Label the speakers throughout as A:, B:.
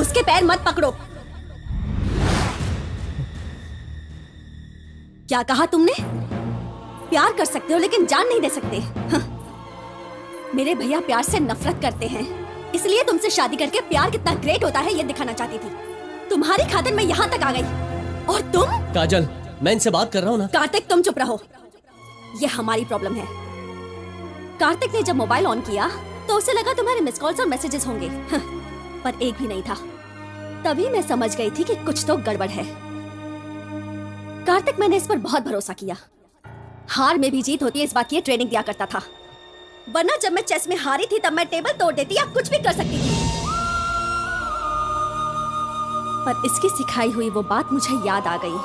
A: उसके पैर मत पकड़ो। क्या कहा तुमने? प्यार कर सकते हो लेकिन जान नहीं दे सकते। हाँ। मेरे भैया प्यार से नफरत करते हैं, इसलिए तुमसे शादी करके प्यार कितना ग्रेट होता है ये दिखाना चाहती थी। तुम्हारी खातिर मैं यहाँ तक आ गई और तुम?
B: काजल, मैं इनसे बात कर रहा हूँ ना।
A: कार्तिक तुम चुप रहो, ये हमारी प्रॉब्लम है। कार्तिक ने जब मोबाइल ऑन किया तो उसे लगा तुम्हारे मिस कॉल्स और मैसेजेस होंगे, हाँ, पर एक भी नहीं था। तभी मैं समझ गई थी कि कुछ तो गड़बड़ है। कार्तिक, मैंने इस पर बहुत भरोसा किया। हार में भी जीत होती है इस बात की ट्रेनिंग दिया करता था, वरना जब मैं चेस में हारी थी तब मैं टेबल तोड़ देती या कुछ भी कर सकती थी। पर इसकी सिखाई हुई वो बात मुझे याद आ गई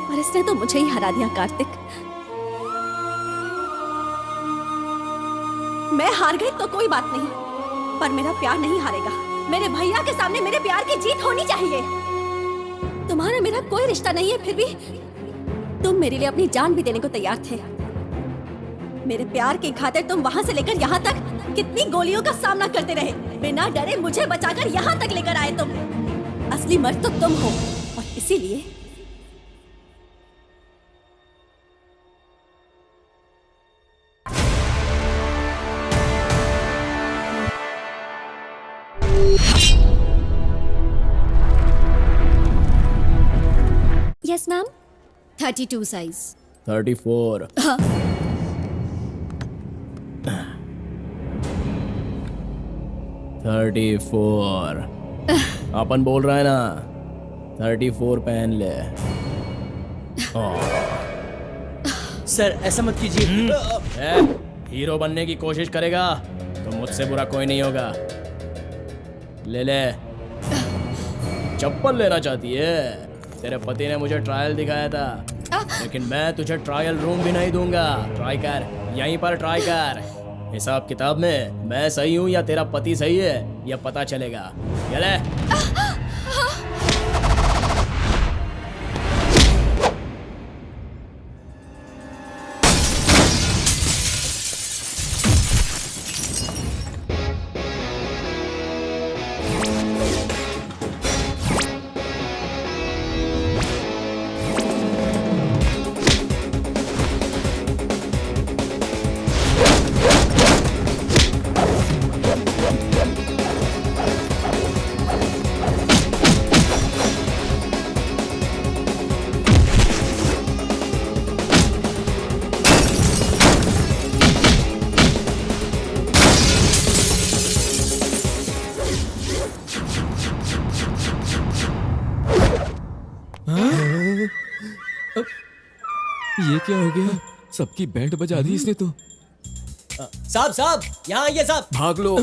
A: और इसने तो मुझे ही हरा दिया। कार्तिक, मैं हार गई तो कोई बात नहीं, पर मेरा प्यार नहीं हारेगा। मेरे भैया के सामने मेरे प्यार की जीत होनी चाहिए। तुम्हारा मेरा कोई रिश्ता नहीं है, फिर भी तुम मेरे लिए अपनी जान भी देने को तैयार थे। मेरे प्यार की खातिर तुम वहां से लेकर यहाँ तक कितनी गोलियों का सामना करते रहे, बिना डरे मुझे बचाकर यहाँ तक लेकर आए तुम। असली मर्द तो तुम हो और इसीलिए यस मैम। 32 साइज।
C: 34।
A: हाँ।
C: 34। अपन बोल रहा है ना, 34 पहन ले।
B: सर ऐसा मत कीजिए।
C: हीरो बनने की कोशिश करेगा तो मुझसे बुरा कोई नहीं होगा। ले ले। चप्पल लेना चाहती है? तेरे पति ने मुझे ट्रायल दिखाया था, लेकिन मैं तुझे ट्रायल रूम भी नहीं दूंगा। ट्राई कर, यहीं पर ट्राई कर। हिसाब किताब में मैं सही हूँ या तेरा पति सही है, यह पता चलेगा। ये ले।
D: ये क्या हो गया? सबकी बैंड बजा दी इसने तो।
B: साहब साहब, यहाँ आइए साहब।
D: भाग लो।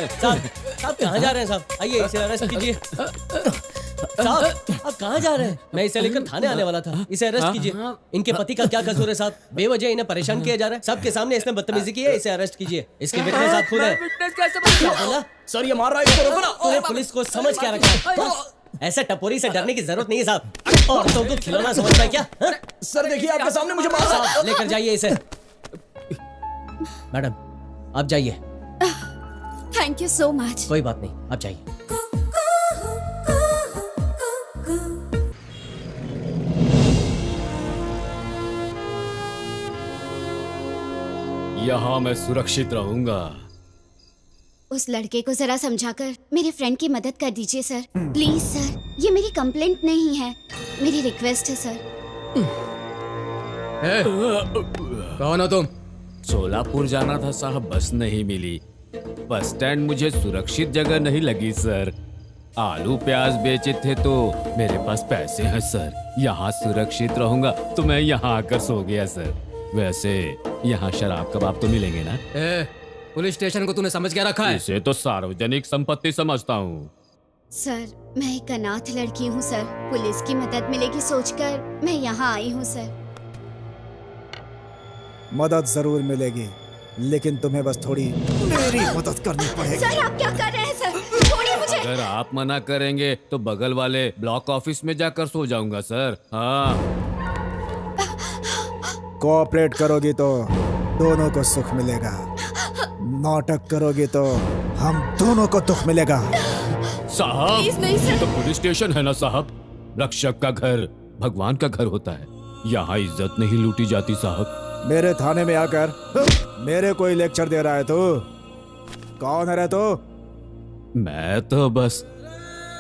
B: साहब कहाँ जा रहे हैं साहब? आइए, इसे अरेस्ट कीजिए। साहब आप कहाँ जा रहे हैं? मैं इसे लेकर थाने आने वाला था, इसे अरेस्ट कीजिए। इनके पति का क्या कसूर है साहब? बेवजह इन्हें परेशान किया जा रहा है। सबके सामने इसने बदतमीजी की है, इसे अरेस्ट कीजिए। इसके विटनेस आप खुद हैं। क्या बोला?
C: सर ये मार रहा है, इसको रोको ना।
B: तूने पुलिस को समझ क्या रखा है? ऐसे टपोरी से डरने की जरूरत नहीं है साहब। औरतों को खिलौना समझता है क्या?
C: सर देखिए आपके सामने मुझे मार रहा है।
B: लेकर जाइए इसे। मैडम आप जाइए।
A: Thank you so much.
B: कोई बात नहीं, आप जाइए।
D: यहाँ मैं सुरक्षित रहूंगा।
E: उस लड़के को जरा समझाकर मेरे फ्रेंड की मदद कर दीजिए सर, प्लीज सर। ये मेरी कंप्लेंट नहीं है, मेरी रिक्वेस्ट है सर।
D: कौन हो तुम? सोलापुर जाना था साहब, बस नहीं मिली। बस स्टैंड मुझे सुरक्षित जगह नहीं लगी सर। आलू प्याज बेचे थे तो मेरे पास पैसे हैं सर। यहाँ सुरक्षित रहूंगा तो मैं यहाँ आकर सो गया सर। वैसे यहाँ शराब कबाब तो मिलेंगे ना?
F: पुलिस स्टेशन को तूने समझ क्या रखा है?
D: इसे तो सार्वजनिक संपत्ति समझता हूँ
E: सर मैं एक अनाथ लड़की हूँ सर, पुलिस की मदद मिलेगी सोचकर मैं यहाँ आई हूँ सर।
G: मदद जरूर मिलेगी, लेकिन तुम्हें बस थोड़ी मेरी मदद करनी पड़ेगी।
E: सर आप क्या कर रहे हैं सर? छोड़िए मुझे।
D: अगर आप मना करेंगे तो बगल वाले ब्लॉक ऑफिस में जाकर सो जाऊंगा सर। हाँ
G: कोऑपरेट करोगी तो दोनों को सुख मिलेगा। नाटक करोगे तो हम दोनों को दुख मिलेगा।
D: साहब
A: प्लीज नहीं
D: ये
A: सर।
D: तो पुलिस स्टेशन है ना साहब। रक्षक का घर भगवान का घर होता है, यहाँ इज्जत नहीं लूटी जाती साहब।
G: मेरे थाने में आकर मेरे कोई लेक्चर दे रहा है तू? कौन है रे तू?
D: मैं तो बस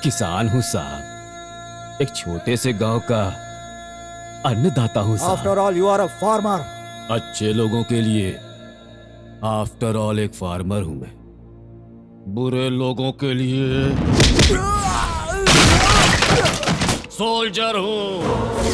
D: किसान हूँ साहब, एक छोटे से गांव का अन्नदाता हूँ साहब।
G: After all you are a farmer.
D: अच्छे लोगों के लिए आफ्टर ऑल एक फार्मर हूं मैं, बुरे लोगों के लिए सोल्जर हूं।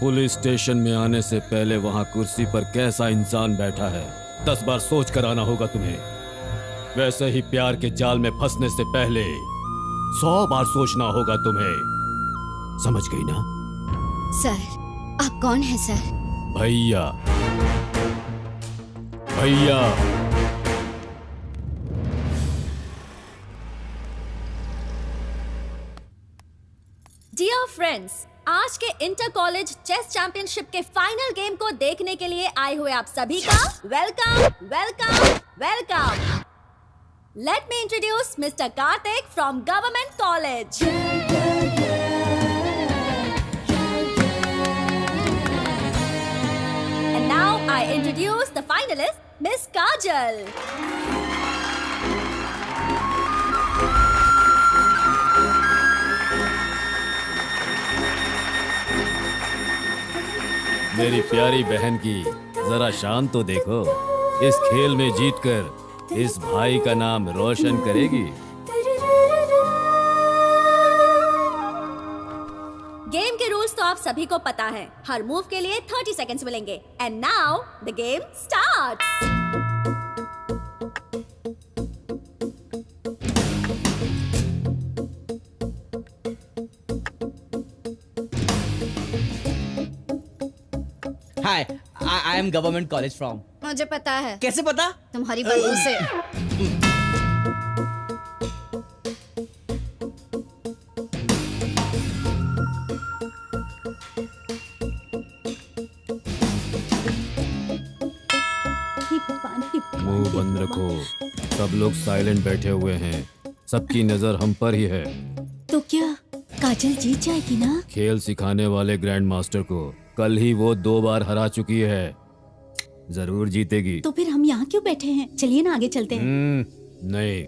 D: पुलिस स्टेशन में आने से पहले वहां कुर्सी पर कैसा इंसान बैठा है 10 बार सोच कर आना होगा तुम्हें। वैसे ही प्यार के जाल में फंसने से पहले 100 बार सोचना होगा तुम्हें। समझ गई ना?
E: सर, आप कौन हैं सर?
D: भैया। भैया
A: डियर फ्रेंड्स, आज के इंटर कॉलेज चेस चैंपियनशिप के फाइनल गेम को देखने के लिए आए हुए आप सभी का welcome welcome welcome. Let me introduce mister Karthik from government college. And now I introduce the finalist miss Kajal.
D: मेरी प्यारी बहन की जरा शान तो देखो। इस खेल में जीतकर इस भाई का नाम रोशन करेगी।
A: गेम के रूल्स तो आप सभी को पता है। हर मूव के लिए 30 सेकंड्स मिलेंगे। And now the game starts.
H: Hi, I am government college from.
E: मुझे पता है,
H: कैसे पता?
E: तुम्हारी बदबू से।
D: मुंह बंद रखो। सब लोग साइलेंट बैठे हुए हैं। सबकी नजर हम पर ही है।
A: तो क्या काजल जीत जाएगी ना?
D: खेल सिखाने वाले ग्रैंड मास्टर को कल ही वो 2 बार हरा चुकी है, जरूर जीतेगी।
A: तो फिर हम यहाँ क्यों बैठे हैं? चलिए ना आगे चलते हैं।
D: नहीं,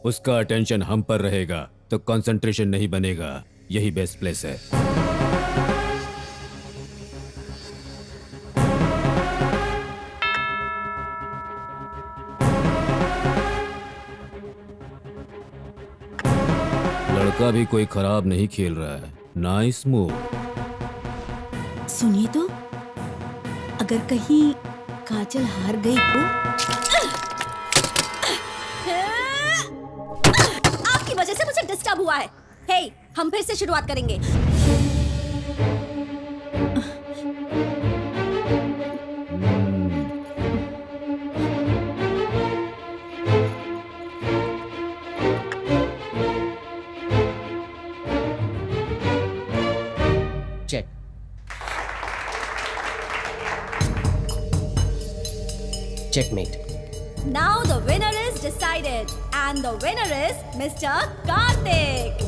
D: उसका अटेंशन हम पर रहेगा तो कंसंट्रेशन नहीं बनेगा। यही बेस्ट प्लेस है। लड़का भी कोई खराब नहीं खेल रहा है। Nice move.
A: सुनिए तो, अगर कहीं काजल हार गई तो? आपकी वजह से मुझे डिस्टर्ब हुआ है। हे, हम फिर से शुरुआत करेंगे।
B: Check. Checkmate.
A: Now the winner is decided, and the winner is Mr. Karthik.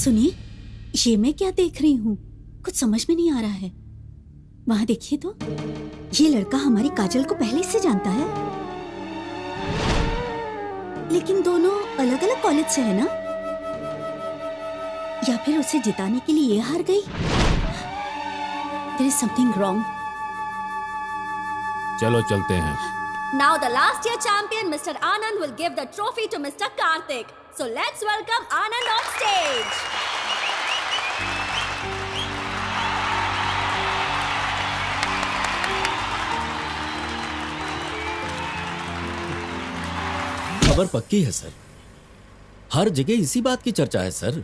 A: सुनिए, ये मैं क्या देख रही हूँ? कुछ समझ में नहीं आ रहा है। वहाँ देखिए तो, ये लड़का हमारी काजल को पहले से जानता है, लेकिन दोनों अलग अलग कॉलेज से है ना? या फिर उसे जिताने के लिए ये हार गई? There is something wrong.
D: चलो चलते हैं।
A: Now the last year champion Mr. Anand will give the trophy to Mr. Karthik. So let's welcome Anand on stage.
I: खबर पक्की है सर, हर जगह इसी बात की चर्चा है सर।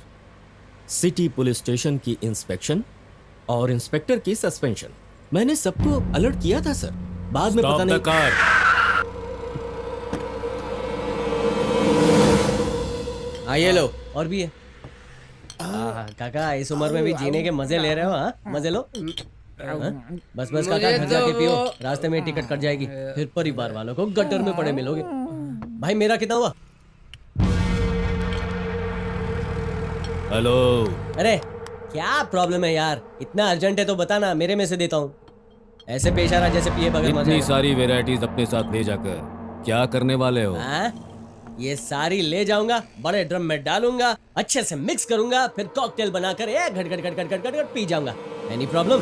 I: सिटी पुलिस स्टेशन की इंस्पेक्शन और इंस्पेक्टर की सस्पेंशन। मैंने सबको अलर्ट किया था सर, बाद में पता नहीं।
D: कार।
H: हाँ ये लो।
B: और भी है। काका इस उम्र में भी जीने के मजे ले रहे हो? हाँ मजे लो। हाँ? बस बस काका, घर जाके पियो, रास्ते में टिकट कट जाएगी, फिर परिवार वालों को गटर में पड़े मिलोगे। भाई मेरा कितना हुआ?
D: हेलो।
B: अरे क्या प्रॉब्लम है यार? इतना अर्जेंट है तो बताना, मेरे में से देता हूँ। ऐसे पेश आ रहा जैसे पिए बगैर मजा
D: इतनी
B: आएगा।
D: सारी वेराइटीज अपने साथ ले जाकर क्या करने वाले हो?
B: हाँ? ये सारी ले जाऊंगा, बड़े ड्रम में डालूंगा, अच्छे से मिक्स करूंगा, फिर कॉकटेल बनाकर एक घट घट घट घट घट घट घट पी जाऊंगा। Any problem?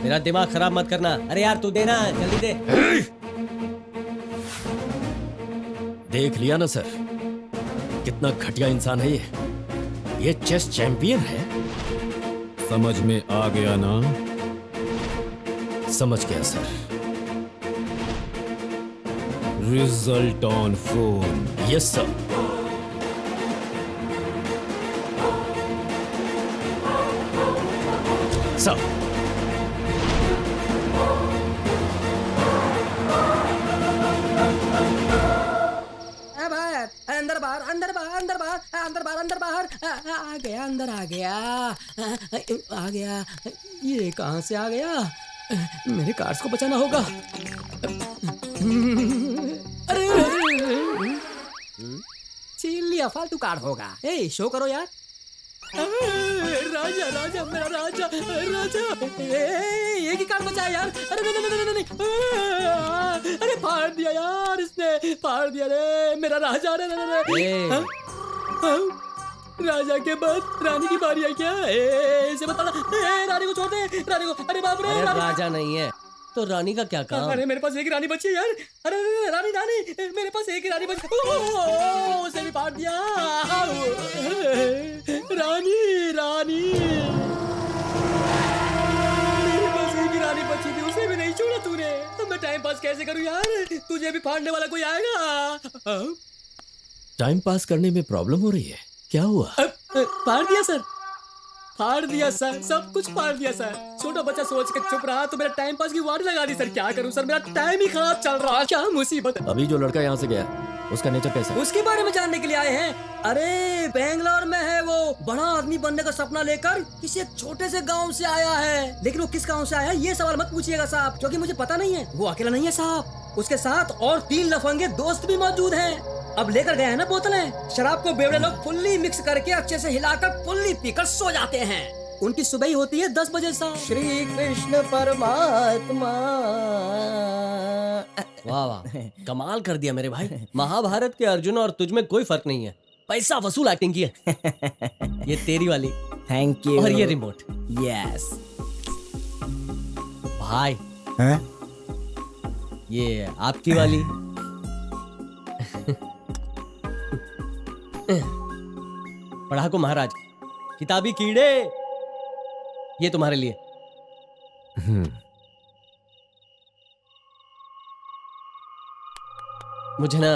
B: मेरा दिमाग खराब मत करना। अरे यार तू देना, जल्दी दे।
I: देख लिया ना सर, कितना घटिया इंसान है ये चेस चैंपियन है।
D: समझ में आ गया ना?
I: समझ गया sir.
D: Result on phone.
I: Yes sir. Sir
F: अंदर बाहर अंदर बाहर अंदर बाहर अंदर बाहर अंदर बाहर आ गया, अंदर आ गया, आ गया। ये कहाँ से आ गया? मेरे कार्ड्स को बचाना होगा। अरे छीन लिया, फालतू कार्ड होगा। ए शो करो यार। राजा राजा मेरा राजा राजा, एक ही कार्ड बचा है यार। अरे नहीं नहीं नहीं नहीं, अरे फाड़ दिया यार इसने, फाड़ दिया रे मेरा राजा। रे राजा के बाद रानी की बारी है क्या? इसे बताना। रानी को छोड़ दे, रानी को। अरे बाप रे,
B: अरे राजा नहीं है तो रानी का क्या काम?
F: अरे मेरे पास एक ही रानी बची है यार। अरे रानी रानी, मेरे पास एक ही रानी बची। उसे भी फाड़ दिया। रानी रानी, मेरे पास एक ही रानी बची थी, उसे भी नहीं छोड़ा तूने। अब मैं टाइम पास कैसे करूं यार? तुझे भी फाड़ने वाला कोई आएगा?
I: टाइम पास करने में प्रॉब्लम हो रही है, क्या हुआ?
F: फाड़ दिया सर, फाड़ दिया सर, सब कुछ फाड़ दिया सर। छोटा बच्चा सोच के चुप रहा तो मेरा टाइम पास की वार्ड लगा दी सर। क्या करूं सर, मेरा टाइम ही खराब चल रहा है। क्या मुसीबत है।
I: अभी जो लड़का यहाँ से गया, उसका नेचर कैसा है?
F: उसके बारे में जानने के लिए आए हैं। अरे बेंगलोर में है वो, बड़ा आदमी बनने का सपना लेकर किसी एक छोटे से गांव से आया है। लेकिन वो किस गांव से आया है ये सवाल मत पूछिएगा साहब, क्योंकि मुझे पता नहीं है। वो अकेला नहीं है साहब, उसके साथ और 3 लफंगे दोस्त भी मौजूद हैं। अब लेकर गए हैं ना बोतलें। शराब को बेवड़े लोग फुल्ली मिक्स करके अच्छे से हिलाकर फुल्ली पीकर सो जाते हैं। उनकी सुबह ही होती है 10 बजे साहब।
B: श्री कृष्ण परमात्मा। वाह वाह, कमाल कर दिया मेरे भाई। महाभारत के अर्जुन और तुझ में कोई फर्क नहीं है। पैसा वसूल एक्टिंग की है। ये तेरी वाली।
H: Thank you.
B: और ये रिमोट।
H: यस
B: भाई
G: हैं?
B: ये आपकी वाली। पढ़ाकू महाराज, किताबी कीड़े, ये तुम्हारे लिए। मुझे ना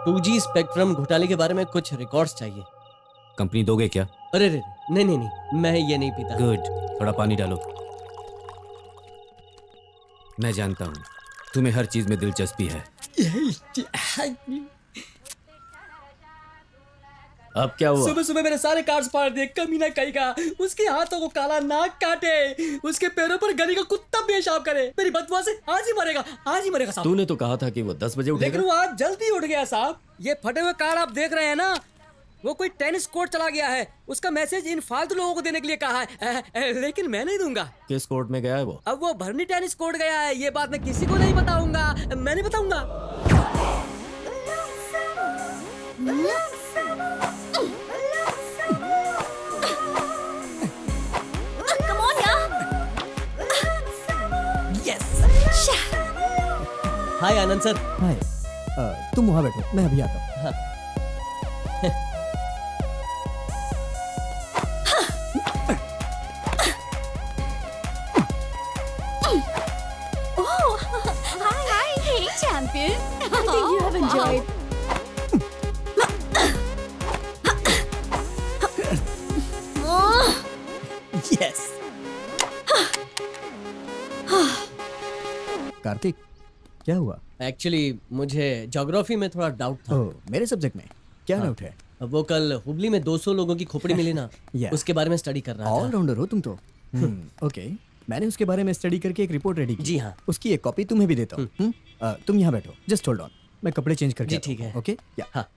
B: 2G स्पेक्ट्रम घोटाले के बारे में कुछ रिकॉर्ड्स चाहिए।
D: कंपनी दोगे क्या?
B: अरे रे, नहीं नहीं नहीं, मैं ये नहीं पीता।
D: गुड, थोड़ा पानी डालो। मैं जानता हूँ तुम्हें हर चीज में दिलचस्पी है।
I: अब क्या हुआ?
F: सुबह सुबह मेरे सारे कार्ड्स फाड़ दिए, कमीना कहीं का। उसके हाथों को काला नाक काटे, उसके पैरों पर गली का कुत्ता पेशाब करे। मेरी बदबुआ से आज ही मरेगा, आज ही मरेगा साहब।
I: तूने तो कहा था कि वो 10 बजे उठेगा।
F: लेकिन वो आज जल्दी उठ गया साहब। ये फटे हुए कार्ड आप देख रहे हैं ना, वो कोई टेनिस कोर्ट चला गया है। उसका मैसेज इन फालतू लोगों को देने के लिए कहा है, लेकिन मैं नहीं दूंगा।
I: किस कोर्ट में गया है वो?
F: अब वो भरनी टेनिस कोर्ट गया है, ये बात मैं किसी को नहीं बताऊंगा। मैं नहीं बताऊंगा।
A: कम ऑन यार।
B: हाय आनंद सर।
J: हाय, तुम वहाँ बैठो, मैं अभी आता हूँ।
E: Hi, hey champion.
A: I think you have enjoyed.
H: Yes.
J: Kartik, क्या हुआ?
B: एक्चुअली मुझे ज्योग्राफी में थोड़ा डाउट था।
J: ओह, मेरे सब्जेक्ट में क्या डाउट है?
B: वो कल हुबली में 200 लोगों की खोपड़ी मिली ना,
J: Yeah.
B: उसके बारे में स्टडी कर रहा था।
J: ऑलराउंडर हो तुम तो। ओके, मैंने उसके बारे में स्टडी करके एक रिपोर्ट रेडी की।
B: जी हाँ।
J: उसकी एक कॉपी तुम्हें भी देता हूँ। तुम यहाँ बैठो, जस्ट होल्ड ऑन, मैं कपड़े चेंज करके
B: जी,
J: आता हूँ,
B: ठीक है।
J: ओके? या
B: हाँ।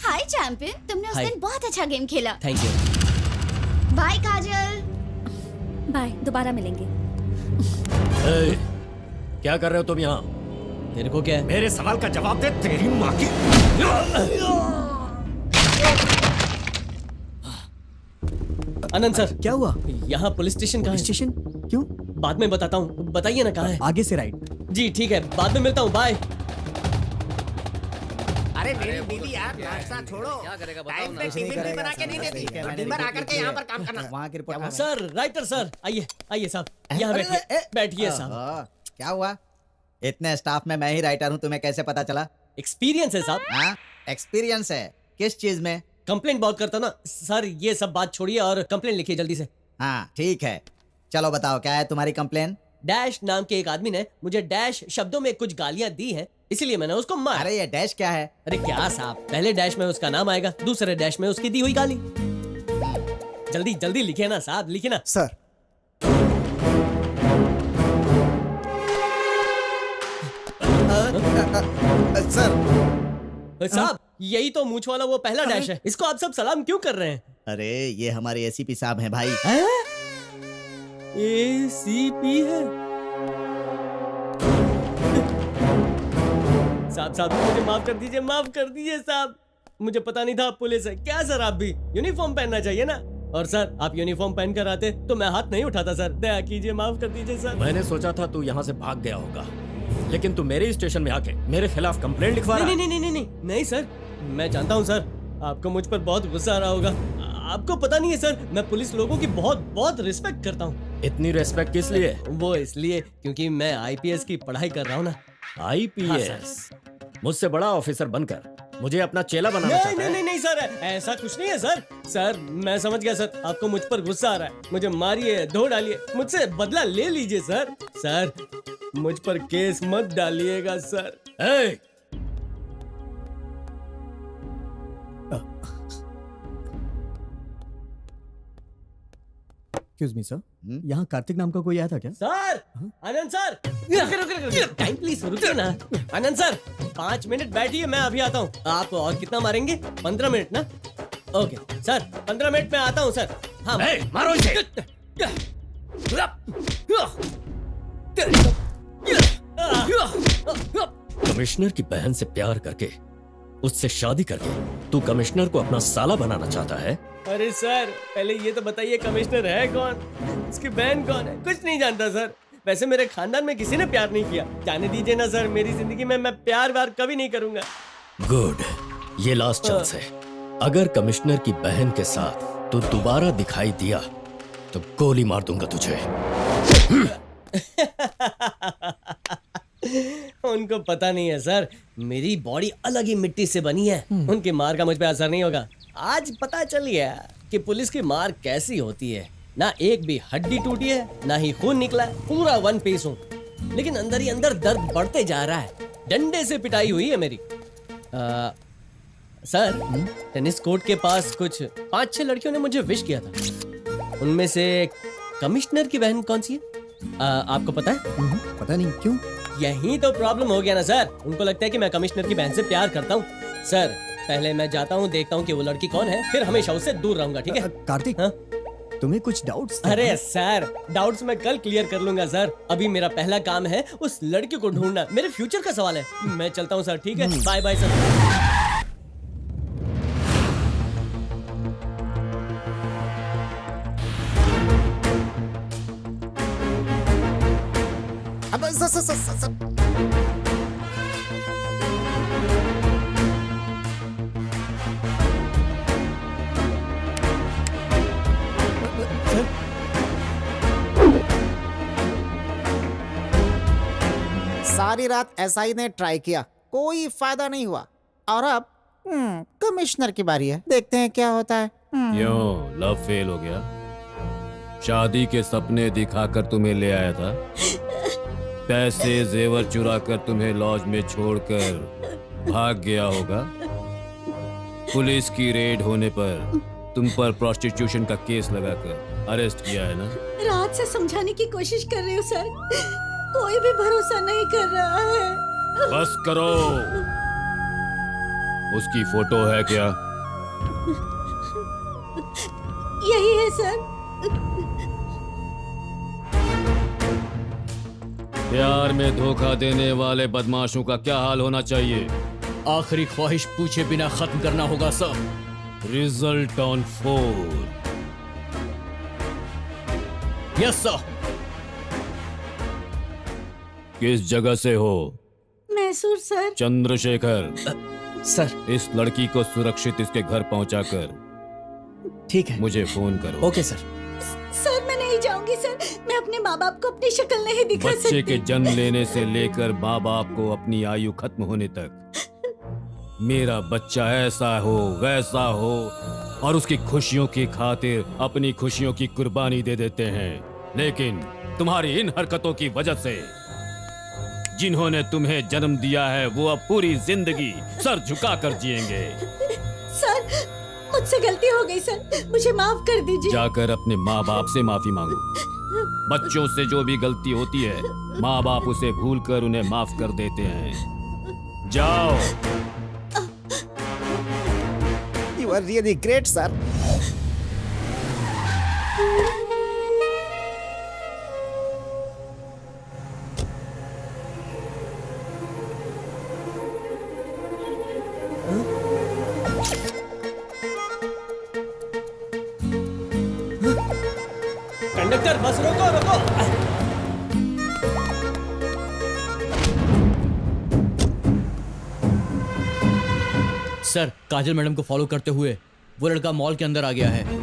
E: हाय चैंपियन, तुमने उस
B: Hi.
E: दिन बहुत अच्छा गेम खेला।
B: Thank you.
E: Bye Kajal.
A: Bye, दोबारा मिलेंगे।
I: ए, क्या कर रहे हो तुम यहाँ?
B: तेरे को क्या है?
I: मेरे सवाल का जवाब दे, तेरी माँ की।
B: आनंद सर,
J: क्या हुआ?
B: यहाँ पुलिस स्टेशन कहाँ है?
J: स्टेशन? क्यों?
B: बाद में बताता हूँ, बताइए ना कहाँ है।
J: आगे से राइट।
B: जी ठीक है, बाद में मिलता हूँ, बाय।
H: अरे मेरी बीवी यार, नाश्ता छोड़ो। टाइम पे टिफिन भी बना के नहीं देती और दिन भर आकर के यहाँ पर काम करना। वहाँ की रिपोर्ट।
B: सर, राइटर सर, आइए आइए साहब, यहाँ बैठिए, बैठिए साहब।
H: क्या हुआ? इतने स्टाफ में मैं ही राइटर हूँ, तुम्हें कैसे पता चला?
B: एक्सपीरियंस है साहब।
H: हाँ, एक्सपीरियंस है। किस चीज में?
B: कंप्लेंट बहुत करता ना सर, ये सब बात छोड़िए और कंप्लेंट लिखिए जल्दी से।
H: हाँ ठीक है, चलो बताओ क्या है तुम्हारी कंप्लेन?
B: डैश नाम के एक आदमी ने मुझे डैश शब्दों में कुछ गालियां दी हैं, इसीलिए मैंने उसको मारा।
H: अरे ये डैश क्या है?
B: अरे क्या साहब, पहले डैश में उसका नाम आएगा, दूसरे डैश में उसकी दी हुई गाली। जल्दी जल्दी लिखिए ना साहब, लिखिए ना।
G: सर,
H: सर
B: साहब, यही तो मूंछ वाला वो पहला डैश है, इसको आप सब सलाम क्यों कर रहे हैं?
H: अरे ये हमारे एसीपी साहब हैं भाई।
B: एसीपी है साहब। साहब मुझे माफ कर दीजिए, माफ कर दीजिए साहब, मुझे पता नहीं था आप पुलिस है। क्या सर, आप भी यूनिफॉर्म पहनना चाहिए ना। और सर, आप यूनिफॉर्म पहन कर आते तो मैं हाथ नहीं उठाता सर। दया कीजिए, माफ कर दीजिए सर।
I: मैंने सोचा था तू यहाँ से भाग गया होगा, लेकिन तू मेरे स्टेशन में आके मेरे खिलाफ कंप्लेंट लिखवा रहा है।
B: नहीं नहीं नहीं नहीं नहीं सर, मैं जानता हूँ सर, आपको मुझ पर बहुत गुस्सा आ रहा होगा। आपको पता नहीं है सर, मैं पुलिस लोगों की बहुत बहुत रिस्पेक्ट करता हूँ।
I: इतनी रेस्पेक्ट किस लिए?
B: वो इसलिए क्योंकि मैं आईपीएस की पढ़ाई कर रहा हूँ ना।
I: आईपीएस? मुझसे बड़ा ऑफिसर बनकर मुझे अपना चेला बनाना
B: नहीं
I: चाहता
B: नहीं
I: है?
B: नहीं नहीं सर, ऐसा कुछ नहीं है सर। सर मैं समझ गया सर, आपको मुझ पर गुस्सा आ रहा है। मुझे मारिए, धो डालिए, मुझसे बदला ले लीजिए सर। सर मुझ पर केस मत डालिएगा सर।
I: ए!
J: एक्सक्यूज मी सर, यहाँ कार्तिक नाम का कोई आया था क्या?
B: सर, आनंद सर, रुकिए, टाइम प्लीज, रुकिए ना। आनंद सर, 5 मिनट बैठिए, मैं अभी आता हूँ। आप और कितना मारेंगे? 15 मिनट ना? ओके सर, 15 मिनट में आता हूँ सर। हाँ
I: ए, मारो इसे। कमिश्नर की बहन से प्यार करके, उससे शादी करके तू कमिश्नर को अपना साला बनाना चाहता है?
B: अरे सर, पहले ये तो बताइए कमिश्नर है कौन, उसकी बहन कौन है? कुछ नहीं जानता सर। वैसे मेरे खानदान में किसी ने प्यार नहीं किया। जाने दीजिए ना सर, मेरी जिंदगी में मैं प्यार व्यार कभी नहीं करूंगा।
I: गुड, ये लास्ट चांस है। अगर कमिश्नर की बहन के साथ तू दोबारा दिखाई दिया तो गोली मार दूंगा तुझे।
B: उनको पता नहीं है सर, मेरी बॉडी अलग ही मिट्टी से बनी है। उनकी मार का मुझ पे असर नहीं होगा। आज पता चल गया कि पुलिस की मार कैसी होती है। ना एक भी हड्डी टूटी है, ना ही खून निकला है, पूरा वन पीस हूँ। लेकिन अंदर ही अंदर दर्द बढ़ते जा रहा है। डंडे से पिटाई हुई है मेरी। सर, टेनिस कोर्ट के पास कुछ 5-6 लड़कियों ने मुझे विश किया था। उनमें से कमिश्नर की बहन कौन सी है? आपको पता है?
J: पता नहीं, क्यों?
B: यही तो प्रॉब्लम हो गया ना सर। उनको लगता है कि मैं कमिश्नर की बहन से प्यार करता हूँ। सर पहले मैं जाता हूँ, देखता हूँ कि वो लड़की कौन है, फिर हमेशा उससे दूर रहूंगा, ठीक है?
J: कार्तिक,
B: हाँ?
J: तुम्हें कुछ डाउट्स?
B: अरे सर, डाउट्स मैं कल क्लियर कर लूंगा सर। अभी मेरा पहला काम है उस लड़की को ढूंढना, मेरे फ्यूचर का सवाल है। मैं चलता हूँ सर, ठीक है? Bye bye sir.
H: अब स सारी रात एसआई ने ट्राई किया, कोई फायदा नहीं हुआ। और अब कमिश्नर की बारी है, देखते हैं क्या होता है।
D: क्यों लव फेल हो गया? शादी के सपने दिखाकर तुम्हें ले आया था, पैसे जेवर चुरा कर तुम्हें लॉज में छोड़कर भाग गया होगा। पुलिस की रेड होने पर तुम पर प्रोस्टिट्यूशन का केस लगाकर अरेस्ट किया है ना?
A: रात से समझाने की कोशिश कर रही हूँ सर, कोई भी भरोसा नहीं कर रहा है।
D: बस करो। उसकी फोटो है क्या?
A: यही है सर।
D: प्यार में धोखा देने वाले बदमाशों का क्या हाल होना चाहिए?
C: आखिरी ख्वाहिश पूछे बिना खत्म करना होगा sir.
D: Result on 4।
C: Yes sir.
D: किस जगह से हो?
A: मैसूर सर।
D: चंद्रशेखर,
B: सर
D: इस लड़की को सुरक्षित इसके घर पहुंचाकर
B: ठीक है,
D: मुझे फोन करो।
B: Okay sir.
A: सर मैं नहीं जाऊंगी सर, मैं अपने माँ बाप को अपनी शक्ल नहीं दिखा
D: बच्चे
A: सकती।
D: के जन्म लेने से लेकर माँ बाप को अपनी आयु खत्म होने तक मेरा बच्चा ऐसा हो वैसा हो और उसकी खुशियों की खातिर अपनी खुशियों की कुर्बानी दे देते हैं। लेकिन तुम्हारी इन हरकतों की वजह से जिन्होंने तुम्हें जन्म दिया है वो अब पूरी जिंदगी सर झुकाकर जिएंगे।
A: सर मुझसे गलती हो गई सर, मुझे माफ कर दीजिए।
D: जाकर अपने माँ बाप से माफी मांगो। बच्चों से जो भी गलती होती है माँ बाप उसे भूलकर उन्हें माफ कर देते हैं। जाओ।
H: You are really great sir.
B: Conductor bus रोको रोको।
C: सर काजल मैडम को फॉलो करते हुए वो लड़का मॉल के अंदर आ गया है।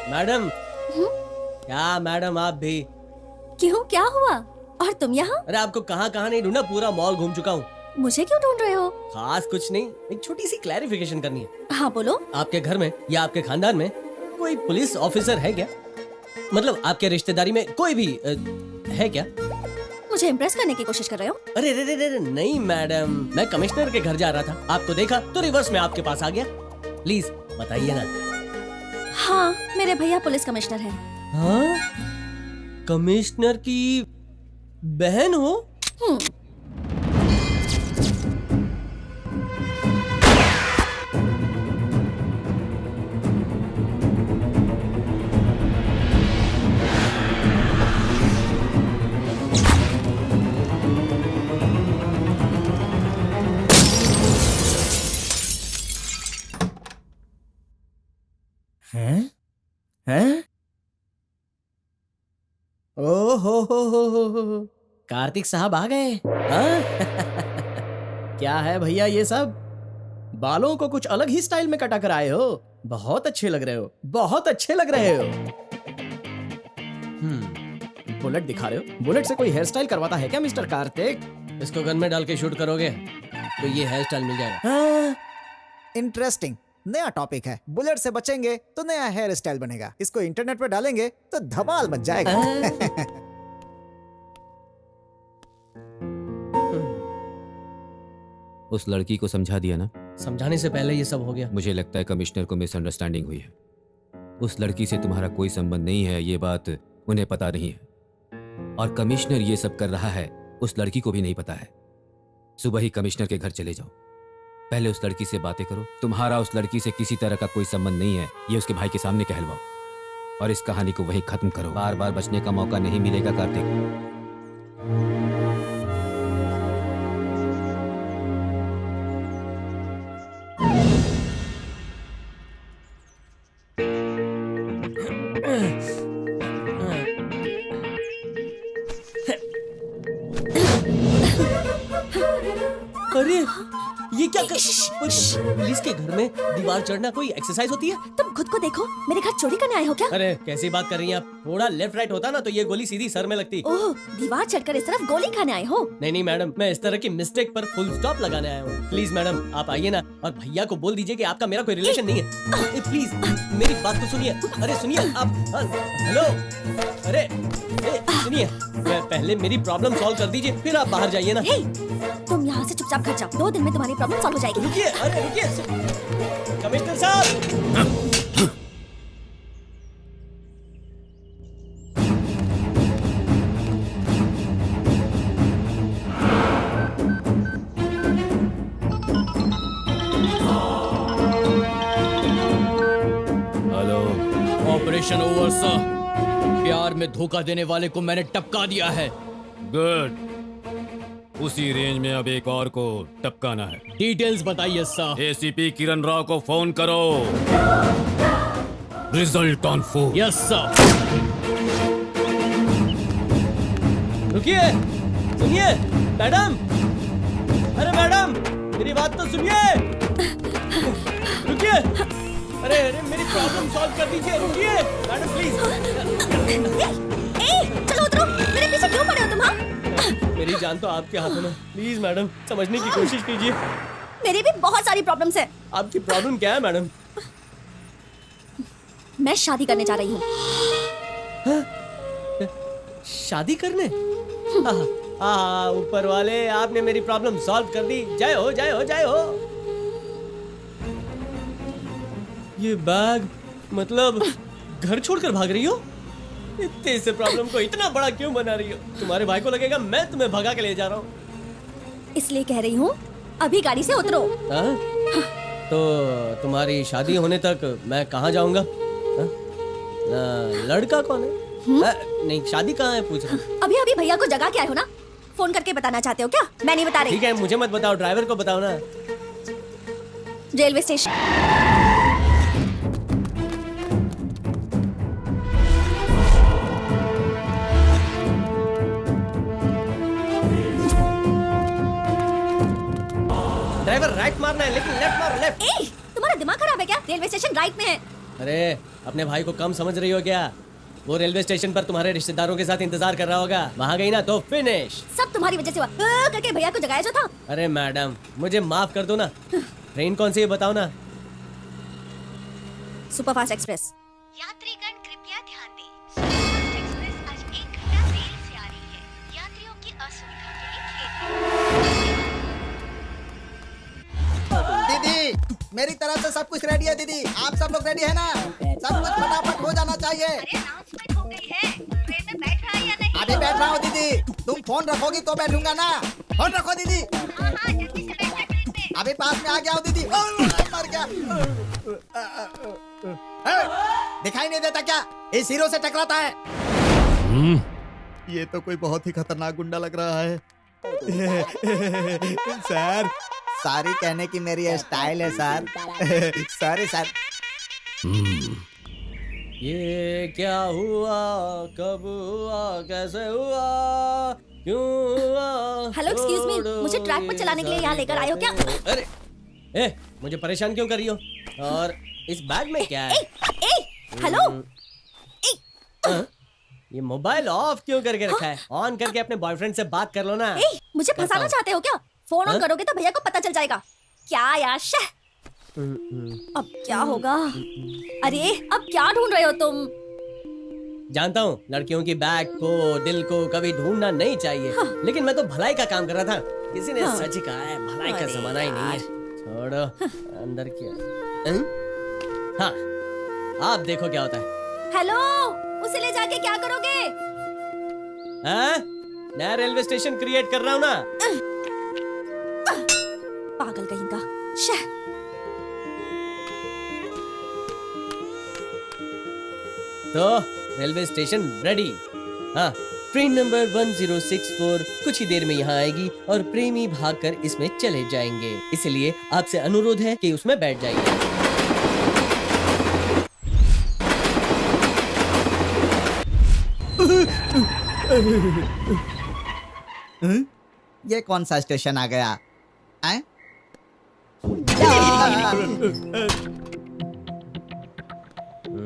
B: मैडम, क्या मैडम आप भी?
A: क्यों, क्या हुआ? और तुम यहाँ?
B: अरे आपको कहाँ कहाँ नहीं ढूंढा, पूरा मॉल घूम चुका हूँ।
A: मुझे क्यों ढूंढ रहे हो?
B: खास कुछ नहीं, एक छोटी सी क्लैरिफिकेशन करनी है।
A: हाँ बोलो।
B: आपके घर में या आपके खानदान में कोई पुलिस ऑफिसर है क्या? मतलब आपके रिश्तेदारी में कोई भी है क्या?
A: मुझे इम्प्रेस करने की कोशिश कर रहे हो?
B: अरे रे रे रे नहीं मैडम, मैं कमिश्नर के घर जा रहा था, आपको देखा तो रिवर्स में आपके पास आ गया। प्लीज बताइए ना।
A: हाँ मेरे भैया पुलिस कमिश्नर हैं।
B: हाँ? कमिश्नर की बहन हो?
F: हैं? हैं?
B: ओ हो। कार्तिक साहब आ गए। हाँ?
C: क्या है भैया ये सब? बालों को कुछ अलग ही स्टाइल में कटा कर आए हो। बहुत अच्छे लग रहे हो, बहुत अच्छे लग रहे हो। बुलेट दिखा रहे हो? बुलेट से कोई हेयर स्टाइल करवाता है क्या मिस्टर कार्तिक?
B: इसको गन में डाल के शूट करोगे तो ये हेयर स्टाइल मिल जाएगा।
H: हाँ, इंटरेस्टिंग। नया टॉपिक है। बुलेट से बचेंगे तो नया हेयर स्टाइल बनेगा। इसको इंटरनेट पे डालेंगे तो धमाल मच जाएगा।
D: उस लड़की को समझा दिया ना?
B: समझाने से पहले ये सब हो गया।
D: मुझे लगता है कमिश्नर को मिसअंडरस्टैंडिंग हुई है। उस लड़की से तुम्हारा कोई संबंध नहीं है, ये बात उन्हें पता नहीं है। और कमिश्नर ये सब कर रहा है उस लड़की को भी नहीं पता है। सुबह ही कमिश्नर के घर चले जाओ, पहले उस लड़की से बातें करो। तुम्हारा उस लड़की से किसी तरह का कोई संबंध नहीं है, ये उसके भाई के सामने कहलवाओ और इस कहानी को वहीं खत्म करो। बार बार बचने का मौका नहीं मिलेगा कार्तिक।
B: अरे ये क्या पुलिस के घर में दीवार चढ़ना कोई एक्सरसाइज होती है?
A: तुम खुद को देखो, मेरे घर चोरी करने आए हो क्या?
B: अरे कैसी बात कर रही हैं आप? थोड़ा लेफ्ट राइट होता ना तो ये गोली सीधी सर में लगती।
A: ओह, दीवार चढ़कर इस तरफ गोली खाने आए हो?
B: नहीं नहीं मैडम, मैं इस तरह की मिस्टेक पर फुल स्टॉप लगाने आया हूँ। प्लीज मैडम आप आइए ना और भैया को बोल दीजिए कि आपका मेरा कोई रिलेशन नहीं है। प्लीज मेरी बात तो सुनिए। अरे सुनिए आप। हेलो, अरे सुनिए, पहले मेरी प्रॉब्लम सॉल्व कर दीजिए फिर आप बाहर जाइए ना।
A: तुम यहाँ से चुपचाप घर जाओ, 2 दिन में तुम्हारी प्रॉब्लम सॉल्व हो जाएगी।
B: रुकिए, अरे रुकिए कमिश्नर साहब।
C: Hello, operation over sir. प्यार में धोखा देने वाले को मैंने टपका दिया है।
D: गुड, उसी रेंज में अब एक और को टपकाना है।
C: डिटेल्स बताइए सर।
D: एसीपी किरण राव को फोन करो। Result on phone.
C: Yes sir.
B: रुकिए, सुनिए मैडम। अरे मैडम मेरी बात तो सुनिए। रुकिए, अरे अरे मेरी प्रॉब्लम सॉल्व कर दीजिए। रुकिए मैडम प्लीज।
A: चलो उतरो, मेरे पीछे क्यों पड़े हो तुम? हाँ,
B: मेरी जान तो आपके हाथों में। प्लीज मैडम समझने की कोशिश कीजिए।
A: मेरी भी बहुत सारी प्रॉब्लम्स है।
B: आपकी प्रॉब्लम क्या है मैडम?
A: मैं शादी करने जा रही हूँ।
B: शादी करने? हाँ, ऊपर वाले आपने मेरी प्रॉब्लम सॉल्व कर दी। जय हो जय हो जय हो। ये बैग मतलब घर छोड़कर भाग रही हो? इतने से प्रॉब्लम को इतना बड़ा क्यों बना रही हो? तुम्हारे भाई को लगेगा मैं तुम्हें भगा के ले जा रहा हूँ।
A: इसलिए कह रही हूँ अभी गाड़ी से उतरो।
B: तो तुम्हारी शादी होने तक मैं कहाँ जाऊंगा? लड़का कौन है? नहीं शादी कहाँ है पूछ रहा हूँ।
A: अभी अभी भैया को जगा के आए हो ना? फोन करके बताना चाहते हो क्या? मैं नहीं बता रही।
B: ठीक है मुझे मत बताओ, ड्राइवर को बताओ ना।
A: Railway station.
B: ड्राइवर राइट मारना है लेकिन लेफ्ट मारो, लेफ्ट।
A: तुम्हारा दिमाग खराब है क्या? रेलवे स्टेशन राइट में है।
B: अरे अपने भाई को कम समझ रही हो क्या? वो रेलवे स्टेशन पर तुम्हारे रिश्तेदारों के साथ इंतजार कर रहा होगा। वहाँ गई ना तो फिनिश।
A: सब तुम्हारी वजह से हुआ। करके भैया को जगाया जो था।
B: अरे मैडम मुझे माफ कर दो ना। ट्रेन कौन सी है बताओ ना।
A: Superfast express.
E: यात्रीगण कृपया ध्यान दें, सुपरफास्ट एक्सप्रेस आज 1 घंटा देरी से आ रही है। यात्रियों की असुविधा के लिए
H: दीदी मेरी तरफ से सब कुछ रेडी है। दीदी आप सब लोग रेडी है ना? सब कुछ फटाफट हो जाना चाहिए।
E: अनाउंसमेंट हो गई है। ट्रेन में बैठ रहा है या नहीं?
H: अभी बैठ रहा हूँ दीदी। तुम फोन रखोगी तो बैठूंगा ना। फोन रखो दीदी।
E: हाँ जल्दी से बैठ जा ट्रेन में।
H: अभी पास में आ गया हूँ दीदी। मर गया। दिखाई नहीं देता क्या? इस हीरो से टकराता है। ये तो कोई बहुत ही खतरनाक गुंडा लग रहा है। सर सॉरी कहने की मेरी स्टाइल है सर। Sorry sir.
B: ये क्या हुआ, कब हुआ, कैसे हुआ, क्यों हुआ?
A: हेलो एक्सक्यूज मी, मुझे ट्रैक पर चलाने के लिए यहाँ लेकर आए हो क्या?
B: अरे मुझे परेशान क्यों कर रही हो? और इस बैग में क्या है?
A: हेलो।
B: ये मोबाइल ऑफ क्यों करके रखा है? ऑन करके अपने बॉयफ्रेंड से बात कर लो ना।
A: मुझे फंसाना चाहते हो क्या? फोन ऑन करोगे तो भैया को पता चल जाएगा। क्या यार? अब क्या होगा? अरे अब क्या ढूंढ रहे हो तुम?
B: जानता हूँ लड़कियों की बैग को दिल को कभी ढूंढना नहीं चाहिए, लेकिन मैं तो भलाई का काम कर रहा था। किसी ने सच कहा है, भलाई का
A: अरे
B: जमाना ही नहीं है। छोड़ो, अंदर क्या? हाँ, आप देखो क्या होता है।
A: हेलो, उसे ले जाके क्या करोगे?
B: हाँ? नया रेलवे स्टेशन क्रिएट कर रहा हूँ ना।
A: पागल कहीं का। शह।
B: तो रेलवे स्टेशन रेडी। हाँ, ट्रेन नंबर 1064 कुछ ही देर में यहाँ आएगी और प्रेमी भागकर इसमें चले जाएंगे। इसलिए आपसे अनुरोध है कि उसमें बैठ जाइए।
H: ये कौन सा स्टेशन आ गया? आए?